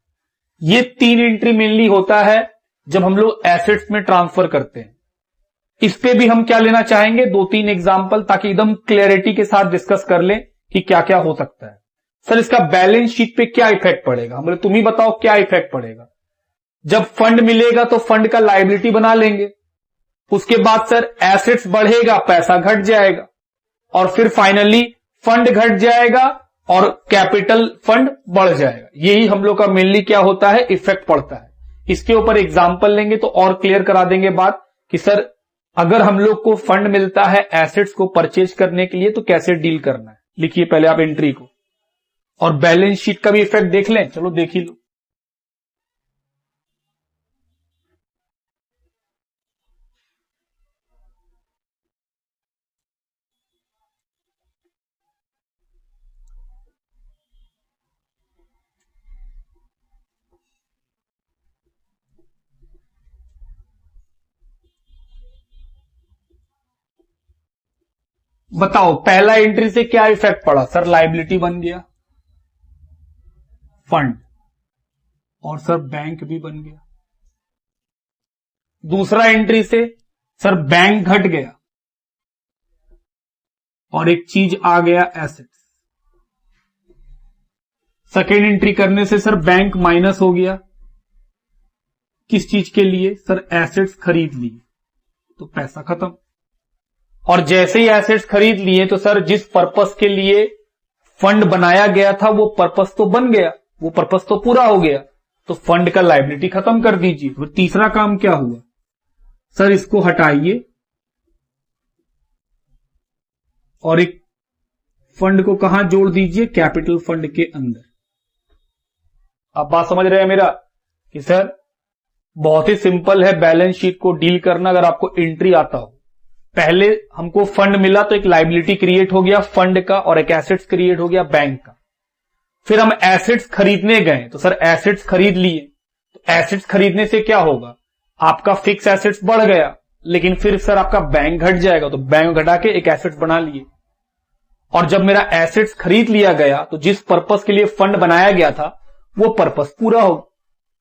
ये 3 एंट्री मेनली होता है जब हम लोग एसेट्स में ट्रांसफर करते हैं। इस पे भी हम क्या लेना चाहेंगे? 2-3 एग्जांपल, ताकि एकदम क्लैरिटी के साथ डिस्कस कर लें कि क्या क्या हो सकता है। सर इसका बैलेंस शीट पे क्या इफेक्ट पड़ेगा? हम बोले तुम ही बताओ क्या इफेक्ट पड़ेगा। जब फंड मिलेगा तो फंड का लायबिलिटी बना लेंगे, उसके बाद सर एसेट्स बढ़ेगा, पैसा घट जाएगा, और फिर फाइनली फंड घट जाएगा और कैपिटल फंड बढ़ जाएगा। यही हम लोग का मेनली क्या होता है? इफेक्ट पड़ता है। इसके ऊपर एग्जांपल लेंगे तो और क्लियर करा देंगे बात कि सर अगर हम लोग को फंड मिलता है एसेट्स को परचेज करने के लिए तो कैसे डील करना है। लिखिए पहले आप एंट्री को, और बैलेंस शीट का भी इफेक्ट देख लें। चलो देख ही लो। बताओ पहला एंट्री से क्या इफेक्ट पड़ा? सर लायबिलिटी बन गया फंड, और सर बैंक भी बन गया। दूसरा एंट्री से सर बैंक घट गया और एक चीज आ गया एसेट्स। सेकेंड एंट्री करने से सर बैंक माइनस हो गया, किस चीज के लिए? सर एसेट्स खरीद लिए तो पैसा खत्म। और जैसे ही एसेट्स खरीद लिए तो सर जिस पर्पस के लिए फंड बनाया गया था वो पर्पस तो बन गया, वो पर्पस तो पूरा हो गया, तो फंड का लायबिलिटी खत्म कर दीजिए। तो तीसरा काम क्या हुआ? सर इसको हटाइए और एक फंड को कहां जोड़ दीजिए? कैपिटल फंड के अंदर। आप बात समझ रहे हैं मेरा? कि सर बहुत ही सिंपल है बैलेंस शीट को डील करना, अगर आपको एंट्री आता हो। पहले हमको फंड मिला तो एक लायबिलिटी क्रिएट हो गया फंड का, और एक एसेट्स क्रिएट हो गया बैंक का। फिर हम एसेट्स खरीदने गए तो सर एसेट्स खरीद लिए, तो एसेट्स खरीदने से क्या होगा? आपका फिक्स एसेट्स बढ़ गया, लेकिन फिर सर आपका बैंक घट जाएगा, तो बैंक घटा के एक एसेट्स बना लिए। और जब मेरा एसेट्स खरीद लिया गया तो जिस पर्पस के लिए फंड बनाया गया था वो पर्पस पूरा हो,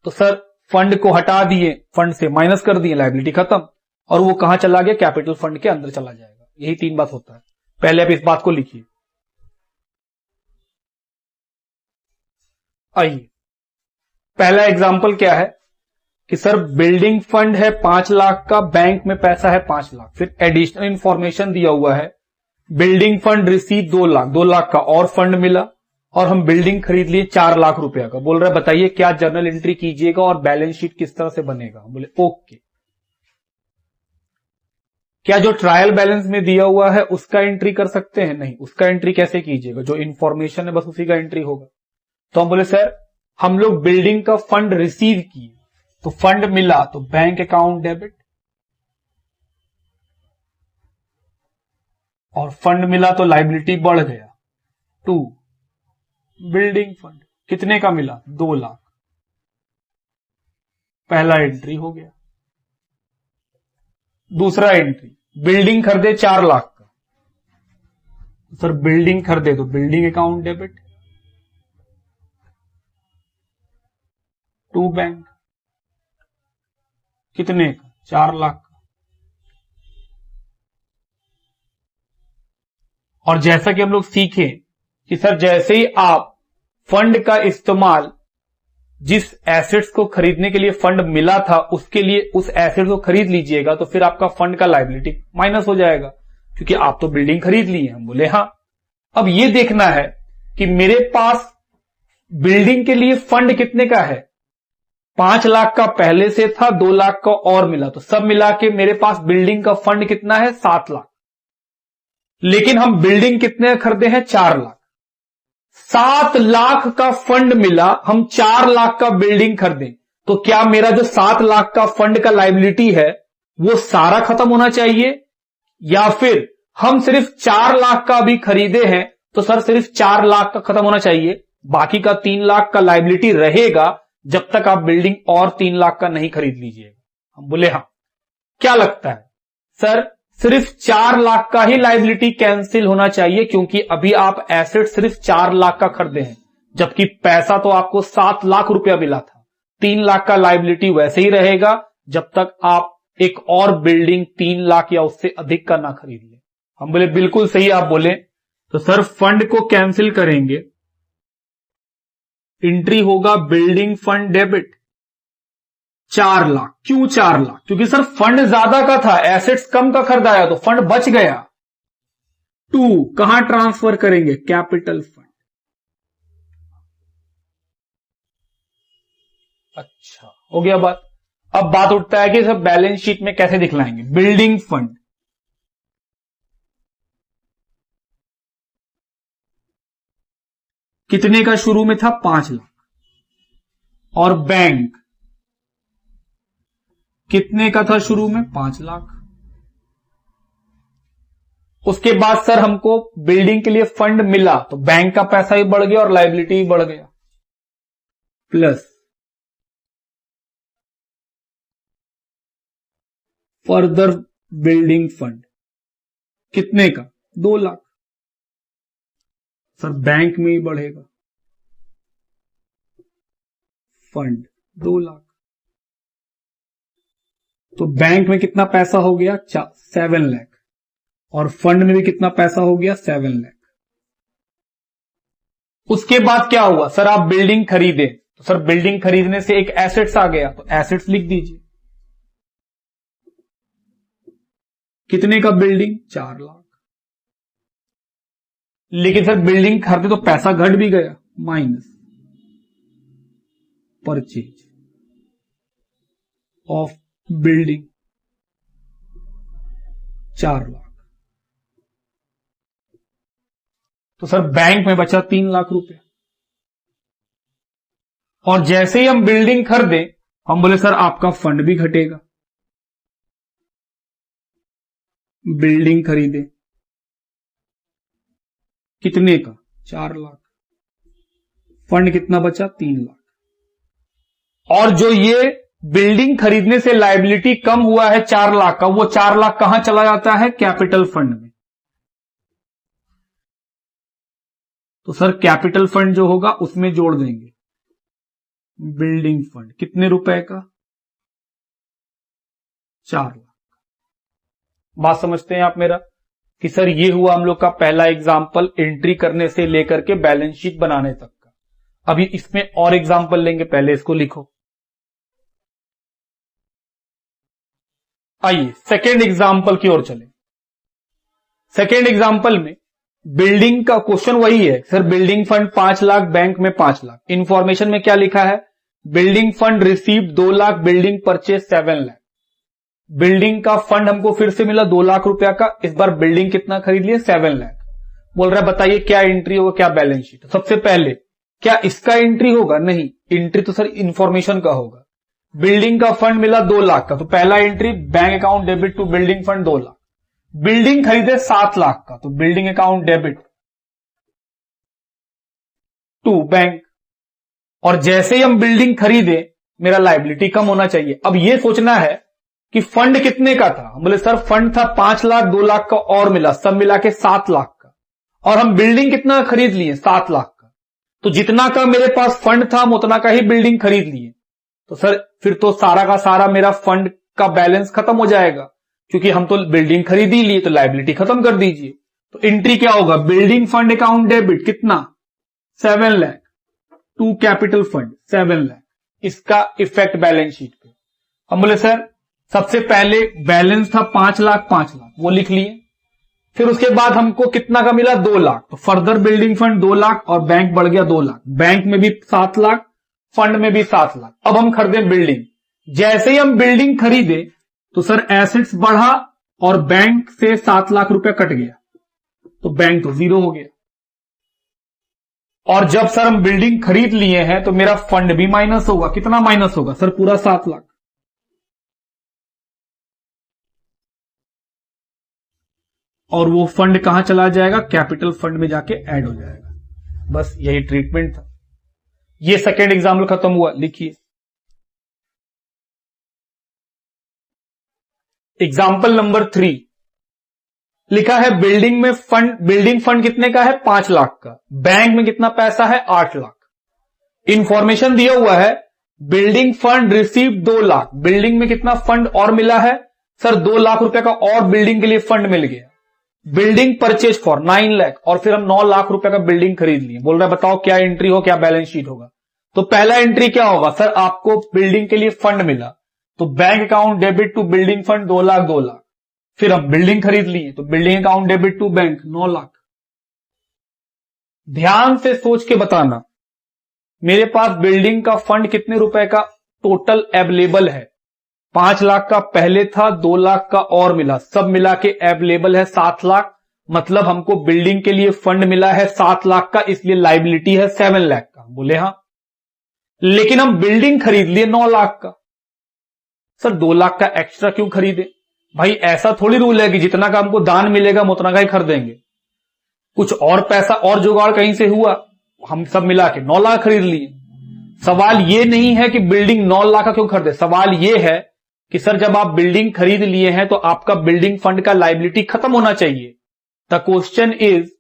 तो सर फंड को हटा दिए, फंड से माइनस कर दिए, लायबिलिटी खत्म, और वो कहां चला गया? कैपिटल फंड के अंदर चला जाएगा। यही 3 बात होता है। पहले आप इस बात को लिखिए। आइए पहला एग्जांपल क्या है कि सर बिल्डिंग फंड है 5 लाख का, बैंक में पैसा है 5 लाख। फिर एडिशनल इंफॉर्मेशन दिया हुआ है building fund receive 2 lakh, 2 lakh का और फंड मिला, और हम बिल्डिंग खरीद लिए 4 लाख रुपया का। बोल रहा है बताइए क्या जर्नल एंट्री कीजिएगा और बैलेंस शीट किस तरह से बनेगा? बोले ओके। क्या जो ट्रायल बैलेंस में दिया हुआ है उसका एंट्री कर सकते हैं? नहीं। उसका एंट्री कैसे कीजिएगा? जो इंफॉर्मेशन है बस उसी का एंट्री होगा। तो हम बोले सर हम लोग बिल्डिंग का फंड रिसीव किए, तो फंड मिला तो बैंक अकाउंट डेबिट, और फंड मिला तो लायबिलिटी बढ़ गया 2। बिल्डिंग फंड कितने का मिला? 2 लाख। पहला एंट्री हो गया। दूसरा एंट्री बिल्डिंग खरीदे 4 लाख का, सर बिल्डिंग खरीदे तो बिल्डिंग अकाउंट डेबिट, 2 बैंक कितने का? 4 लाख का। और जैसा कि हम लोग सीखे कि सर जैसे ही आप फंड का इस्तेमाल जिस एसेट्स को खरीदने के लिए फंड मिला था उसके लिए उस एसेट को खरीद लीजिएगा, तो फिर आपका फंड का लायबिलिटी माइनस हो जाएगा, क्योंकि आप तो बिल्डिंग खरीद ली है। हम बोले हाँ। अब ये देखना है कि मेरे पास बिल्डिंग के लिए फंड कितने का है, 5 लाख का पहले से था, 2 लाख का और मिला, तो सब मिला के मेरे पास बिल्डिंग का फंड कितना है? 7 लाख। लेकिन हम बिल्डिंग कितने खरीदे हैं? 4 लाख। 7 लाख का फंड मिला, हम 4 लाख का बिल्डिंग खरीदे, तो क्या मेरा जो 7 लाख का फंड का लायबिलिटी है वो सारा खत्म होना चाहिए, या फिर हम सिर्फ 4 लाख का भी खरीदे हैं तो सर सिर्फ 4 लाख का खत्म होना चाहिए, बाकी का 3 लाख का लायबिलिटी रहेगा जब तक आप बिल्डिंग और 3 लाख का नहीं खरीद लीजिएगा? हम बोले हाँ। क्या लगता है सर? सिर्फ 4 लाख का ही लायबिलिटी कैंसिल होना चाहिए, क्योंकि अभी आप एसेट सिर्फ 4 लाख का खरीदे हैं, जबकि पैसा तो आपको 7 लाख रुपया मिला था। 3 लाख का लायबिलिटी वैसे ही रहेगा जब तक आप एक और बिल्डिंग 3 लाख या उससे अधिक का ना खरीद ले। हम बोले बिल्कुल सही आप बोले। तो सर फंड को कैंसिल करेंगे, एंट्री होगा बिल्डिंग फंड डेबिट 4 लाख। क्यों 4 लाख? क्योंकि सर फंड ज्यादा का था, एसेट्स कम का खरीदाया तो फंड बच गया। 2 कहां ट्रांसफर करेंगे? Capital fund. अच्छा हो गया बात। अब बात उठता है कि सब बैलेंस शीट में कैसे दिखलाएंगे? बिल्डिंग फंड कितने का शुरू में था? 5 लाख। और बैंक कितने का था शुरू में? 5 लाख। उसके बाद सर हमको बिल्डिंग के लिए फंड मिला तो बैंक का पैसा भी बढ़ गया और लायबिलिटी भी बढ़ गया, प्लस फर्दर बिल्डिंग फंड कितने का? 2 लाख। सर बैंक में ही बढ़ेगा फंड 2 लाख, तो बैंक में कितना पैसा हो गया? 7 लाख। और फंड में भी कितना पैसा हो गया? 7 लाख। उसके बाद क्या हुआ? सर आप बिल्डिंग खरीदे, तो सर बिल्डिंग खरीदने से एक एसेट्स आ गया, तो एसेट्स लिख दीजिए। कितने का बिल्डिंग? 4 लाख। लेकिन सर बिल्डिंग खरीदे तो पैसा घट भी गया, minus purchase of building 4 lakh. तो सर बैंक में बचा 3 लाख रुपए। और जैसे ही हम बिल्डिंग खरीदे हम बोले सर आपका फंड भी घटेगा। बिल्डिंग खरीदे कितने का? 4 लाख। फंड कितना बचा? 3 लाख। और जो ये बिल्डिंग खरीदने से लायबिलिटी कम हुआ है 4 लाख का, वो 4 लाख कहां चला जाता है? कैपिटल फंड में। तो सर कैपिटल फंड जो होगा उसमें जोड़ देंगे बिल्डिंग फंड कितने रुपए का? 4 लाख। बात समझते हैं आप मेरा कि सर ये हुआ हम लोग का पहला एग्जाम्पल, एंट्री करने से लेकर के बैलेंस शीट बनाने तक का। अभी इसमें और एग्जाम्पल लेंगे, पहले इसको लिखो। आइए सेकेंड एग्जाम्पल की ओर चले। सेकेंड एग्जाम्पल में बिल्डिंग का क्वेश्चन वही है sir, building fund 5 lakh, bank में 5 लाख। इंफॉर्मेशन में क्या लिखा है? Building fund received 2 lakh, building purchase 7 lakh. Building का फंड हमको फिर से मिला 2 लाख रुपया का, इस बार बिल्डिंग कितना खरीद लिए? 7 लाख। बोल रहा है बताइए क्या एंट्री होगा, क्या बैलेंस शीट? सबसे पहले क्या इसका एंट्री होगा? नहीं, एंट्री तो सर इंफॉर्मेशन का होगा। बिल्डिंग का फंड मिला 2 लाख का, तो पहला entry bank account debit to building fund 2 lakh. Building खरीदे 7 लाख का, तो building account debit to bank. और जैसे ही हम बिल्डिंग खरीदे मेरा लायबिलिटी कम होना चाहिए। अब ये सोचना है कि फंड कितने का था? हम बोले सर फंड था 5 लाख, 2 लाख का और मिला, सब मिला के 7 लाख का। और हम बिल्डिंग कितना खरीद लिए? 7 लाख का। तो जितना का मेरे पास फंड था हम उतना का ही बिल्डिंग खरीद लिए। तो सर फिर तो सारा का सारा मेरा फंड का बैलेंस खत्म हो जाएगा, क्योंकि हम तो बिल्डिंग खरीद ही लिए, तो लायबिलिटी खत्म कर दीजिए। तो एंट्री क्या होगा? बिल्डिंग फंड अकाउंट डेबिट कितना? 7 lakh to capital fund 7 lakh. इसका इफेक्ट बैलेंस शीट पे। हम बोले सर सबसे पहले बैलेंस था 5 लाख, 5 लाख वो लिख लिए। फिर उसके बाद हमको कितना का मिला? 2 लाख। तो फर्दर बिल्डिंग फंड 2 लाख और बैंक बढ़ गया 2 लाख। बैंक में भी 7 लाख, फंड में भी 7 लाख। अब हम खरीदे बिल्डिंग, जैसे ही हम बिल्डिंग खरीदे तो सर एसेट्स बढ़ा और बैंक से 7 लाख रुपया कट गया, तो बैंक तो जीरो हो गया। और जब सर हम बिल्डिंग खरीद लिए हैं तो मेरा फंड भी माइनस होगा। कितना माइनस होगा सर? पूरा 7 लाख। और वो फंड कहां चला जाएगा? कैपिटल फंड में जाके ऐड हो जाएगा। बस यही ट्रीटमेंट था। ये सेकेंड एग्जाम्पल खत्म हुआ। लिखिए एग्जाम्पल नंबर 3। लिखा है बिल्डिंग में फंड, बिल्डिंग फंड कितने का है? 5 लाख का। बैंक में कितना पैसा है? 8 लाख। इंफॉर्मेशन दिया हुआ है building fund receive 2 lakh. Building में कितना फंड और मिला है सर? 2 लाख रुपए का और बिल्डिंग के लिए फंड मिल गया। बिल्डिंग परचेज फॉर 9 लाख और फिर हम 9 लाख रुपए का बिल्डिंग खरीद लिए। बोल रहा है बताओ क्या एंट्री हो, क्या बैलेंस शीट होगा? तो पहला एंट्री क्या होगा सर? आपको बिल्डिंग के लिए फंड मिला तो bank account debit to building fund 2 lakh 2 lakh. फिर हम बिल्डिंग खरीद लिए तो building account debit to bank 9 lakh. ध्यान से सोच के बताना, मेरे पास बिल्डिंग का फंड कितने रुपए का टोटल अवेलेबल है? 5 लाख का पहले था, 2 लाख का और मिला, सब मिला के अवेलेबल है 7 लाख। मतलब हमको बिल्डिंग के लिए फंड मिला है 7 लाख का, इसलिए लाइबिलिटी है 7 लाख का। बोले हाँ। लेकिन हम बिल्डिंग खरीद लिए 9 लाख का। सर 2 लाख का एक्स्ट्रा क्यों खरीदे? भाई ऐसा थोड़ी रूल है कि जितना का हमको दान मिलेगा हम उतना का ही खरीदेंगे। कुछ और पैसा और जुगाड़ कहीं से हुआ, हम सब मिला के 9 लाख खरीद लिए। सवाल ये नहीं है कि बिल्डिंग 9 लाख का क्यों खरीदे, सवाल ये है कि सर जब आप बिल्डिंग खरीद लिए हैं तो आपका बिल्डिंग फंड का लाइबिलिटी खत्म होना चाहिए। द क्वेश्चन इज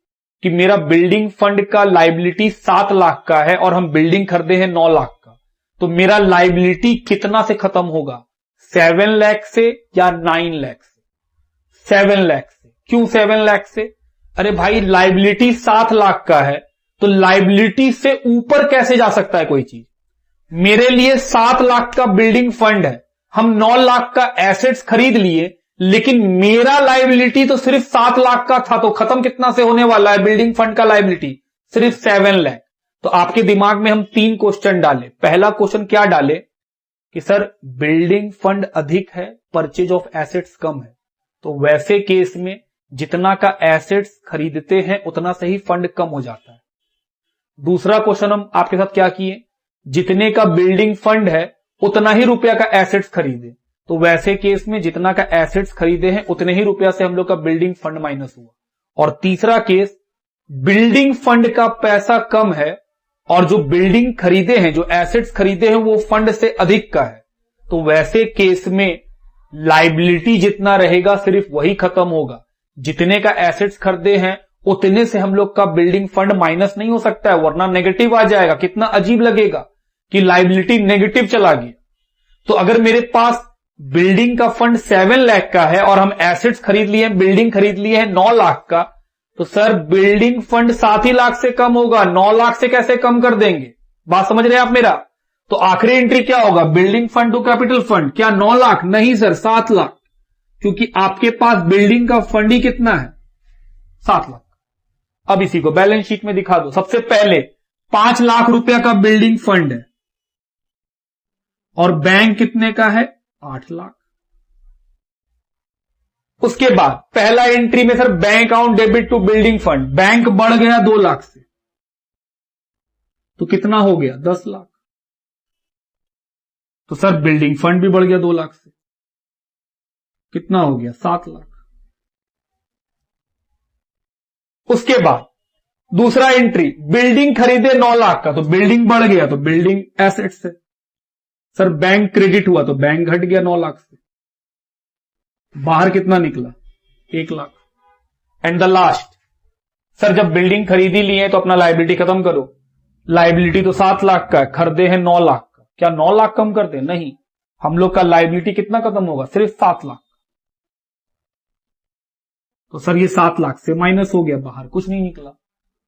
कि मेरा बिल्डिंग फंड का लाइबिलिटी 7 लाख का है और हम बिल्डिंग खरीदे हैं 9 लाख का, तो मेरा लाइबिलिटी कितना से खत्म होगा? 7 लाख से या 9 लाख से? 7 लाख से। क्यों 7 लाख से? अरे भाई लाइबिलिटी 7 लाख का है तो लाइबिलिटी से ऊपर कैसे जा सकता है कोई चीज? मेरे लिए 7 लाख का बिल्डिंग फंड है, हम 9 लाख का एसेट्स खरीद लिए, लेकिन मेरा लाइबिलिटी तो सिर्फ 7 लाख का था, तो खत्म कितना से होने वाला है बिल्डिंग फंड का लाइबिलिटी? सिर्फ 7 लाख। तो आपके दिमाग में हम 3 क्वेश्चन डाले। पहला क्वेश्चन क्या डाले कि सर बिल्डिंग फंड अधिक है, परचेज ऑफ एसेट्स कम है, तो वैसे केस में जितना का एसेट्स खरीदते हैं उतना से ही फंड कम हो जाता है। दूसरा क्वेश्चन हम आपके साथ क्या किए, जितने का बिल्डिंग फंड है उतना ही रुपया का एसेट्स खरीदे, तो वैसे केस में जितना का एसेट्स खरीदे हैं उतने ही रुपया से हम लोग का बिल्डिंग फंड माइनस हुआ। और तीसरा केस, बिल्डिंग फंड का पैसा कम है और जो बिल्डिंग खरीदे हैं, जो एसेट्स खरीदे हैं वो फंड से अधिक का है, तो वैसे केस में लाइबिलिटी जितना रहेगा सिर्फ वही खत्म होगा। जितने का एसेट्स खरीदे हैं उतने से हम लोग का बिल्डिंग फंड माइनस नहीं हो सकता है, वरना नेगेटिव आ जाएगा। कितना अजीब लगेगा कि लाइबिलिटी नेगेटिव चला गया। तो अगर मेरे पास बिल्डिंग का फंड 7 लाख का है और हम एसेट्स खरीद लिए हैं, बिल्डिंग खरीद लिए हैं 9 लाख का, तो सर बिल्डिंग फंड 7 ही लाख से कम होगा, 9 लाख से कैसे कम कर देंगे? बात समझ रहे हैं आप मेरा? तो आखिरी एंट्री क्या होगा? Building fund to capital fund. क्या 9 लाख? नहीं सर, 7 लाख, क्योंकि आपके पास बिल्डिंग का फंड ही कितना है? 7 लाख। अब इसी को बैलेंस शीट में दिखा दो। सबसे पहले 5 लाख रुपया का बिल्डिंग फंड है और बैंक कितने का है? 8 लाख। उसके बाद पहला एंट्री में sir bank account debit to building fund, bank बढ़ गया 2 लाख से, तो कितना हो गया? 10 लाख। तो सर बिल्डिंग फंड भी बढ़ गया 2 लाख से, कितना हो गया? 7 लाख। उसके बाद दूसरा एंट्री, बिल्डिंग खरीदे 9 लाख का, तो बिल्डिंग बढ़ गया तो बिल्डिंग एसेट से। सर बैंक क्रेडिट हुआ तो बैंक घट गया 9 लाख से, बाहर कितना निकला? 1 lakh. And the last, sir जब बिल्डिंग खरीदी ली है तो अपना लाइबिलिटी खत्म करो। लाइबिलिटी तो 7 लाख का है, खरीदे हैं 9 लाख का, क्या 9 लाख कम कर दे? नहीं, हम लोग का लाइबिलिटी कितना खत्म होगा? सिर्फ 7 लाख। तो सर ये 7 लाख से माइनस हो गया, बाहर कुछ नहीं निकला।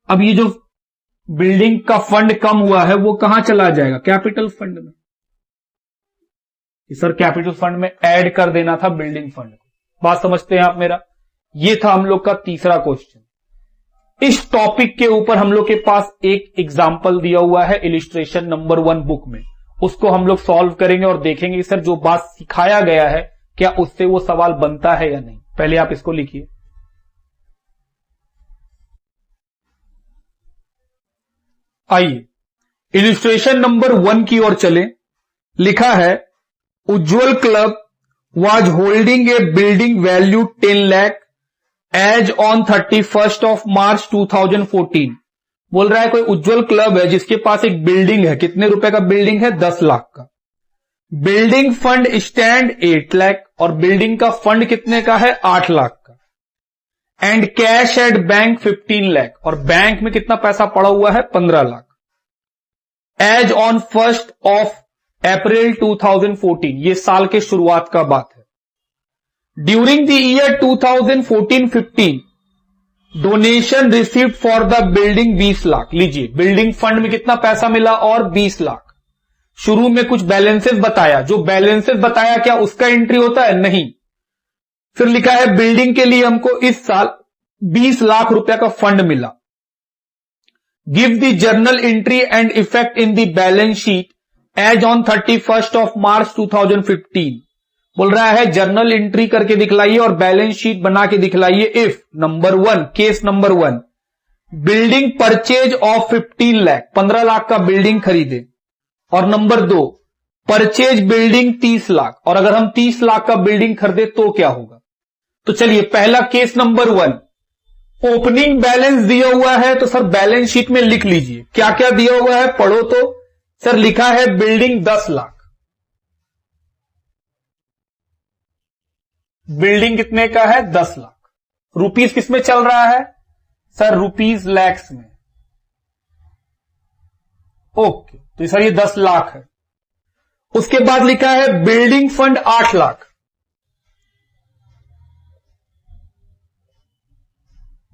अब ये जो बिल्डिंग का फंड कम हुआ है वो कहां चला जाएगा? कैपिटल फंड में। सर कैपिटल फंड में ऐड कर देना था बिल्डिंग फंड को। बात समझते हैं आप मेरा? ये था हम लोग का तीसरा क्वेश्चन। इस टॉपिक के ऊपर हम लोग के पास एक एग्जाम्पल दिया हुआ है इलिस्ट्रेशन नंबर 1 बुक में, उसको हम लोग सॉल्व करेंगे और देखेंगे सर जो बात सिखाया गया है क्या उससे वो सवाल बनता है या नहीं। पहले आप इसको लिखिए। आइए इलिस्ट्रेशन नंबर 1 की ओर चलें। लिखा है उज्जवल club was holding a building valued 10 lakh as on 31st of March 2014। बोल रहा है कोई उज्जवल क्लब है जिसके पास एक बिल्डिंग है, कितने रुपए का बिल्डिंग है? 10 लाख का। बिल्डिंग फंड स्टैंड 8 लाख और बिल्डिंग का फंड कितने का है? 8 लाख का। And cash at bank 15 lakh और बैंक में कितना पैसा पड़ा हुआ है? 15 lakh. As on 1st of April 2014, ये साल के शुरुआत का बात है। During the year 2014-15 donation received for the building 20 lakh. लीजिए बिल्डिंग फंड में कितना पैसा मिला? और 20 लाख। शुरू में कुछ बैलेंसेस बताया, जो बैलेंसेस बताया क्या उसका एंट्री होता है? नहीं। फिर लिखा है बिल्डिंग के लिए हमको इस साल 20 लाख रुपया का फंड मिला। Give the journal entry and effect in the balance sheet as on 31st of March 2015। बोल रहा है जर्नल एंट्री करके दिखलाइए और बैलेंस शीट बना के दिखलाइए if number 1, case number 1, building purchase of 15 lakh, 15 lakh का बिल्डिंग खरीदे, और नंबर 2 परचेज बिल्डिंग 30 लाख, और अगर हम 30 लाख का बिल्डिंग खरीदे तो क्या होगा? तो चलिए पहला केस नंबर 1, ओपनिंग बैलेंस दिया हुआ है तो सर बैलेंस शीट में लिख लीजिए क्या क्या दिया हुआ है, पढ़ो तो। सर लिखा है बिल्डिंग 10 लाख, बिल्डिंग कितने का है? 10 लाख। रुपीस किस में चल रहा है? सर रुपीस लैक्स में। ओके, तो सर ये 10 लाख है। उसके बाद लिखा है बिल्डिंग फंड 8 लाख,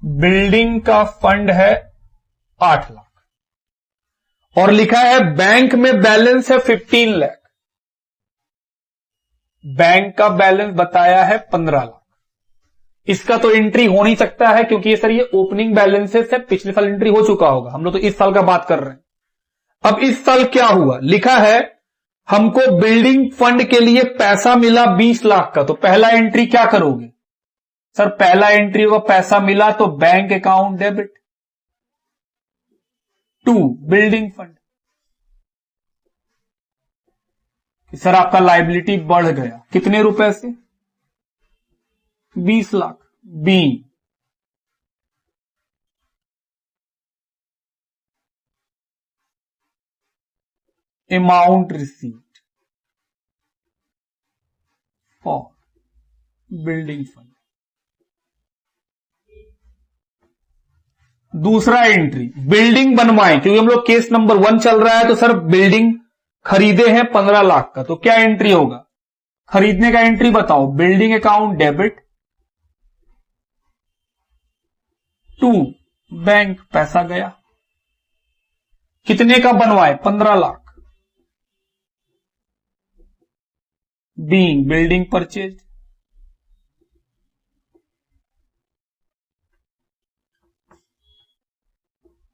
बिल्डिंग का फंड है 8 लाख, और लिखा है बैंक में बैलेंस है 15 लाख, बैंक का बैलेंस बताया है 15 लाख। इसका तो एंट्री हो नहीं सकता है क्योंकि ये सर ये ओपनिंग बैलेंसेस है, पिछले साल एंट्री हो चुका होगा, हम लोग तो इस साल का बात कर रहे हैं। अब इस साल क्या हुआ? लिखा है हमको बिल्डिंग फंड के लिए पैसा मिला 20 लाख का, तो पहला एंट्री क्या करोगे? सर पहला एंट्री होगा पैसा मिला तो bank account debit, 2 building fund. Sir आपका लायबिलिटी बढ़ गया कितने रुपए से? 20 lakh. B amount received for building fund. दूसरा एंट्री बिल्डिंग बनवाएं, क्योंकि हम लोग केस नंबर 1 चल रहा है तो सर बिल्डिंग खरीदे हैं 15 लाख का, तो क्या एंट्री होगा? खरीदने का एंट्री बताओ। बिल्डिंग अकाउंट डेबिट, 2 बैंक पैसा गया। कितने का बनवाए? 15 लाख। बीइंग बिल्डिंग परचेज,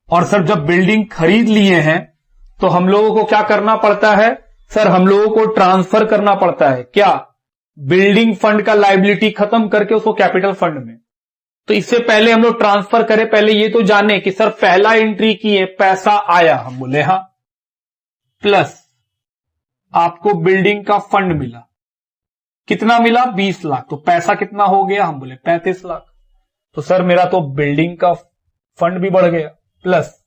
और सर जब बिल्डिंग खरीद लिए हैं तो हम लोगों को क्या करना पड़ता है? सर हम लोगों को ट्रांसफर करना पड़ता है क्या? बिल्डिंग फंड का लायबिलिटी खत्म करके उसको कैपिटल फंड में। तो इससे पहले हम लोग ट्रांसफर करें, पहले ये तो जाने कि सर पहला एंट्री किए पैसा आया, हम बोले हाँ, प्लस आपको बिल्डिंग का फंड मिला, कितना मिला? 20 लाख। तो पैसा कितना हो गया? हम बोले 35 लाख। तो सर मेरा तो बिल्डिंग का फंड भी बढ़ गया, प्लस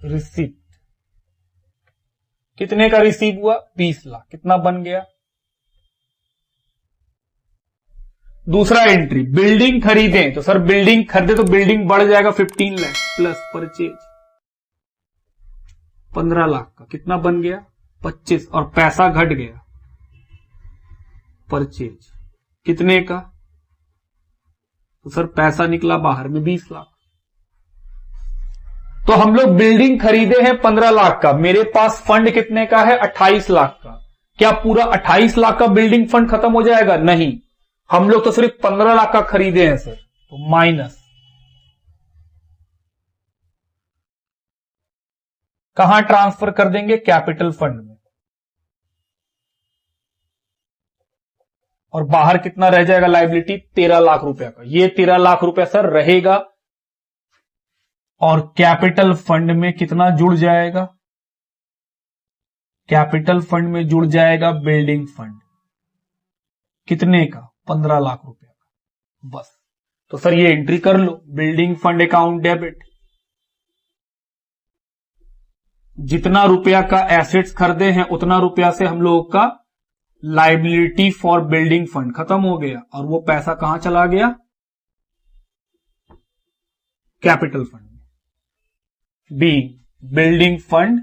रिसीप्ट, कितने का रिसीव हुआ? 20 लाख। कितना बन गया? दूसरा एंट्री बिल्डिंग खरीदे, तो सर बिल्डिंग खरीदे तो बिल्डिंग बढ़ जाएगा 15 लाख, प्लस परचेज 15 लाख का, कितना बन गया? 25, और पैसा घट गया परचेज कितने का? तो सर पैसा निकला बाहर में 20 लाख। तो हम लोग बिल्डिंग खरीदे हैं 15 लाख का, मेरे पास फंड कितने का है? 28 लाख का। क्या पूरा 28 लाख का बिल्डिंग फंड खत्म हो जाएगा? नहीं, हम लोग तो सिर्फ 15 लाख का खरीदे हैं सर, तो माइनस कहां ट्रांसफर कर देंगे? कैपिटल फंड में। और बाहर कितना रह जाएगा लायबिलिटी? 13 लाख रुपया का। ये 13 लाख रुपया सर रहेगा और कैपिटल फंड में कितना जुड़ जाएगा? कैपिटल फंड में जुड़ जाएगा बिल्डिंग फंड। कितने का? 15 लाख रुपया का। बस। तो सर ये एंट्री कर लो, बिल्डिंग फंड अकाउंट डेबिट। जितना रुपया का एसेट्स खरीदे हैं उतना रुपया से हम लोगों का लायबिलिटी फॉर बिल्डिंग फंड खत्म हो गया और वो पैसा कहां चला गया? कैपिटल फंड में। B building fund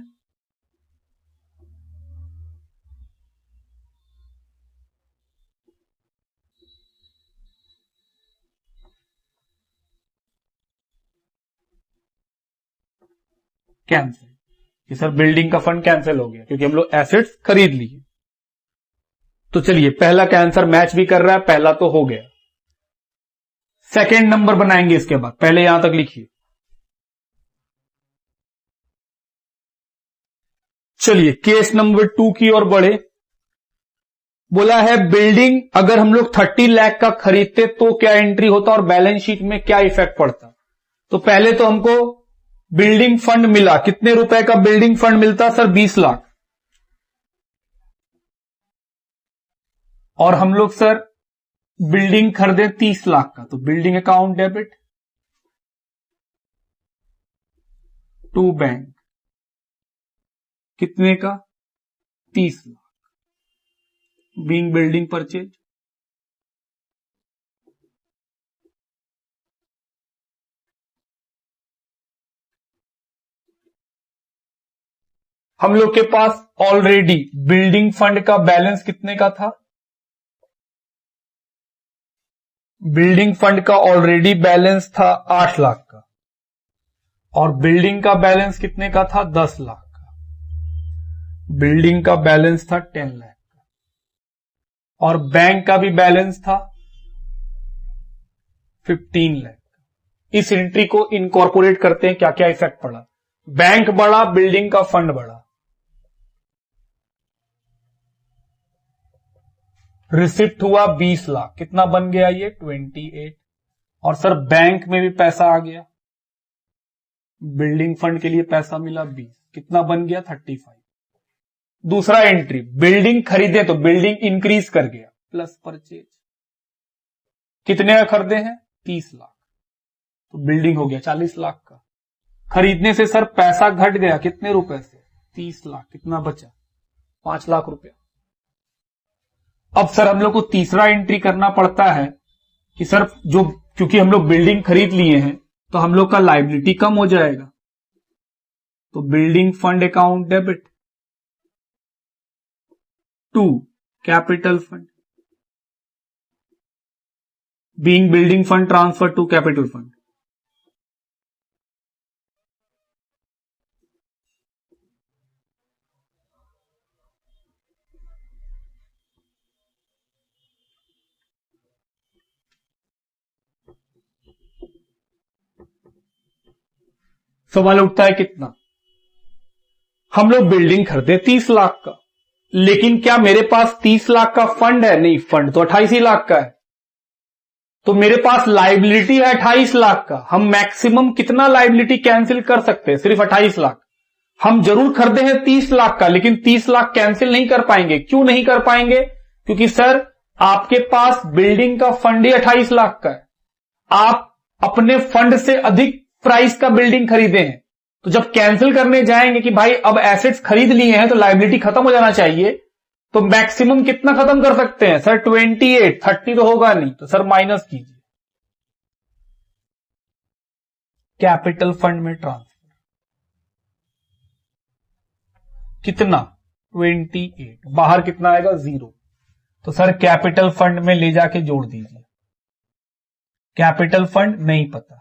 cancel. कि सर बिल्डिंग का फंड कैंसिल हो गया क्योंकि हम लोग एसेट्स खरीद लिए। तो चलिए पहला का आंसर मैच भी कर रहा है, पहला तो हो गया। सेकंड नंबर बनाएंगे इसके बाद, पहले यहां तक लिखिए। चलिए केस नंबर 2 की ओर बढ़े। बोला है बिल्डिंग अगर हम लोग 30 लाख का खरीदते तो क्या एंट्री होता और बैलेंस शीट में क्या इफेक्ट पड़ता। तो पहले तो हमको बिल्डिंग फंड मिला। कितने रुपए का बिल्डिंग फंड मिलता सर? 20 लाख। और हम लोग सर बिल्डिंग खरीदे 30 लाख का, तो building account debit to bank. कितने का? 30 लाख। Being building purchase. हम लोग के पास ऑलरेडी बिल्डिंग फंड का बैलेंस कितने का था? बिल्डिंग फंड का ऑलरेडी बैलेंस था 8 लाख का और बिल्डिंग का बैलेंस कितने का था? 10 लाख का। बिल्डिंग का बैलेंस था 10 लाख का और बैंक का भी बैलेंस था 15 लाख का। इस एंट्री को इनकॉर्पोरेट करते हैं, क्या क्या इफेक्ट पड़ा। बैंक बढ़ा, बिल्डिंग का फंड बढ़ा। रिसिप्ट हुआ 20 लाख। कितना बन गया ये? 28। और सर बैंक में भी पैसा आ गया, बिल्डिंग फंड के लिए पैसा मिला 20। कितना बन गया? 35। दूसरा एंट्री बिल्डिंग खरीदे तो बिल्डिंग इंक्रीज कर गया, प्लस परचेज। कितने का खरीदे हैं? 30 लाख। तो बिल्डिंग हो गया 40 लाख का। खरीदने से सर पैसा घट गया कितने रुपए से? 30 लाख। कितना बचा? 5 लाख रुपया। अब सर हम लोग को तीसरा एंट्री करना पड़ता है कि सर जो क्योंकि हम लोग बिल्डिंग खरीद लिए हैं तो हम लोग का लायबिलिटी कम हो जाएगा। तो building fund account debit to capital fund. Being building fund transfer to capital fund. सवाल उठता है कितना? हम लोग बिल्डिंग खरीदे 30 लाख का, लेकिन क्या मेरे पास 30 लाख का फंड है? नहीं, फंड तो 28 ही लाख का है। तो मेरे पास लायबिलिटी है 28 लाख का। हम मैक्सिमम कितना लायबिलिटी कैंसिल कर सकते हैं? सिर्फ 28 लाख। हम जरूर खरीदे हैं 30 लाख का, लेकिन 30 लाख कैंसिल नहीं कर पाएंगे। क्यों नहीं कर पाएंगे? क्योंकि सर आपके पास बिल्डिंग का फंड ही 28 लाख का है। आप अपने फंड से अधिक प्राइस का बिल्डिंग खरीदे हैं। तो जब कैंसिल करने जाएंगे कि भाई अब एसेट्स खरीद लिए हैं तो लायबिलिटी खत्म हो जाना चाहिए, तो मैक्सिमम कितना खत्म कर सकते हैं सर? 28। 30 तो होगा नहीं, तो सर माइनस कीजिए। कैपिटल फंड में ट्रांसफर कितना? 28। बाहर कितना आएगा? 0। तो सर कैपिटल फंड में ले जाके जोड़ दीजिए। कैपिटल फंड नहीं पता,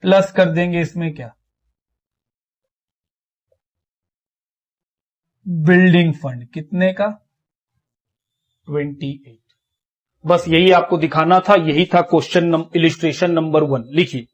प्लस कर देंगे इसमें क्या? Building fund. कितने का? 28। बस यही आपको दिखाना था। यही था क्वेश्चन इलिस्ट्रेशन नंबर 1। लिखिए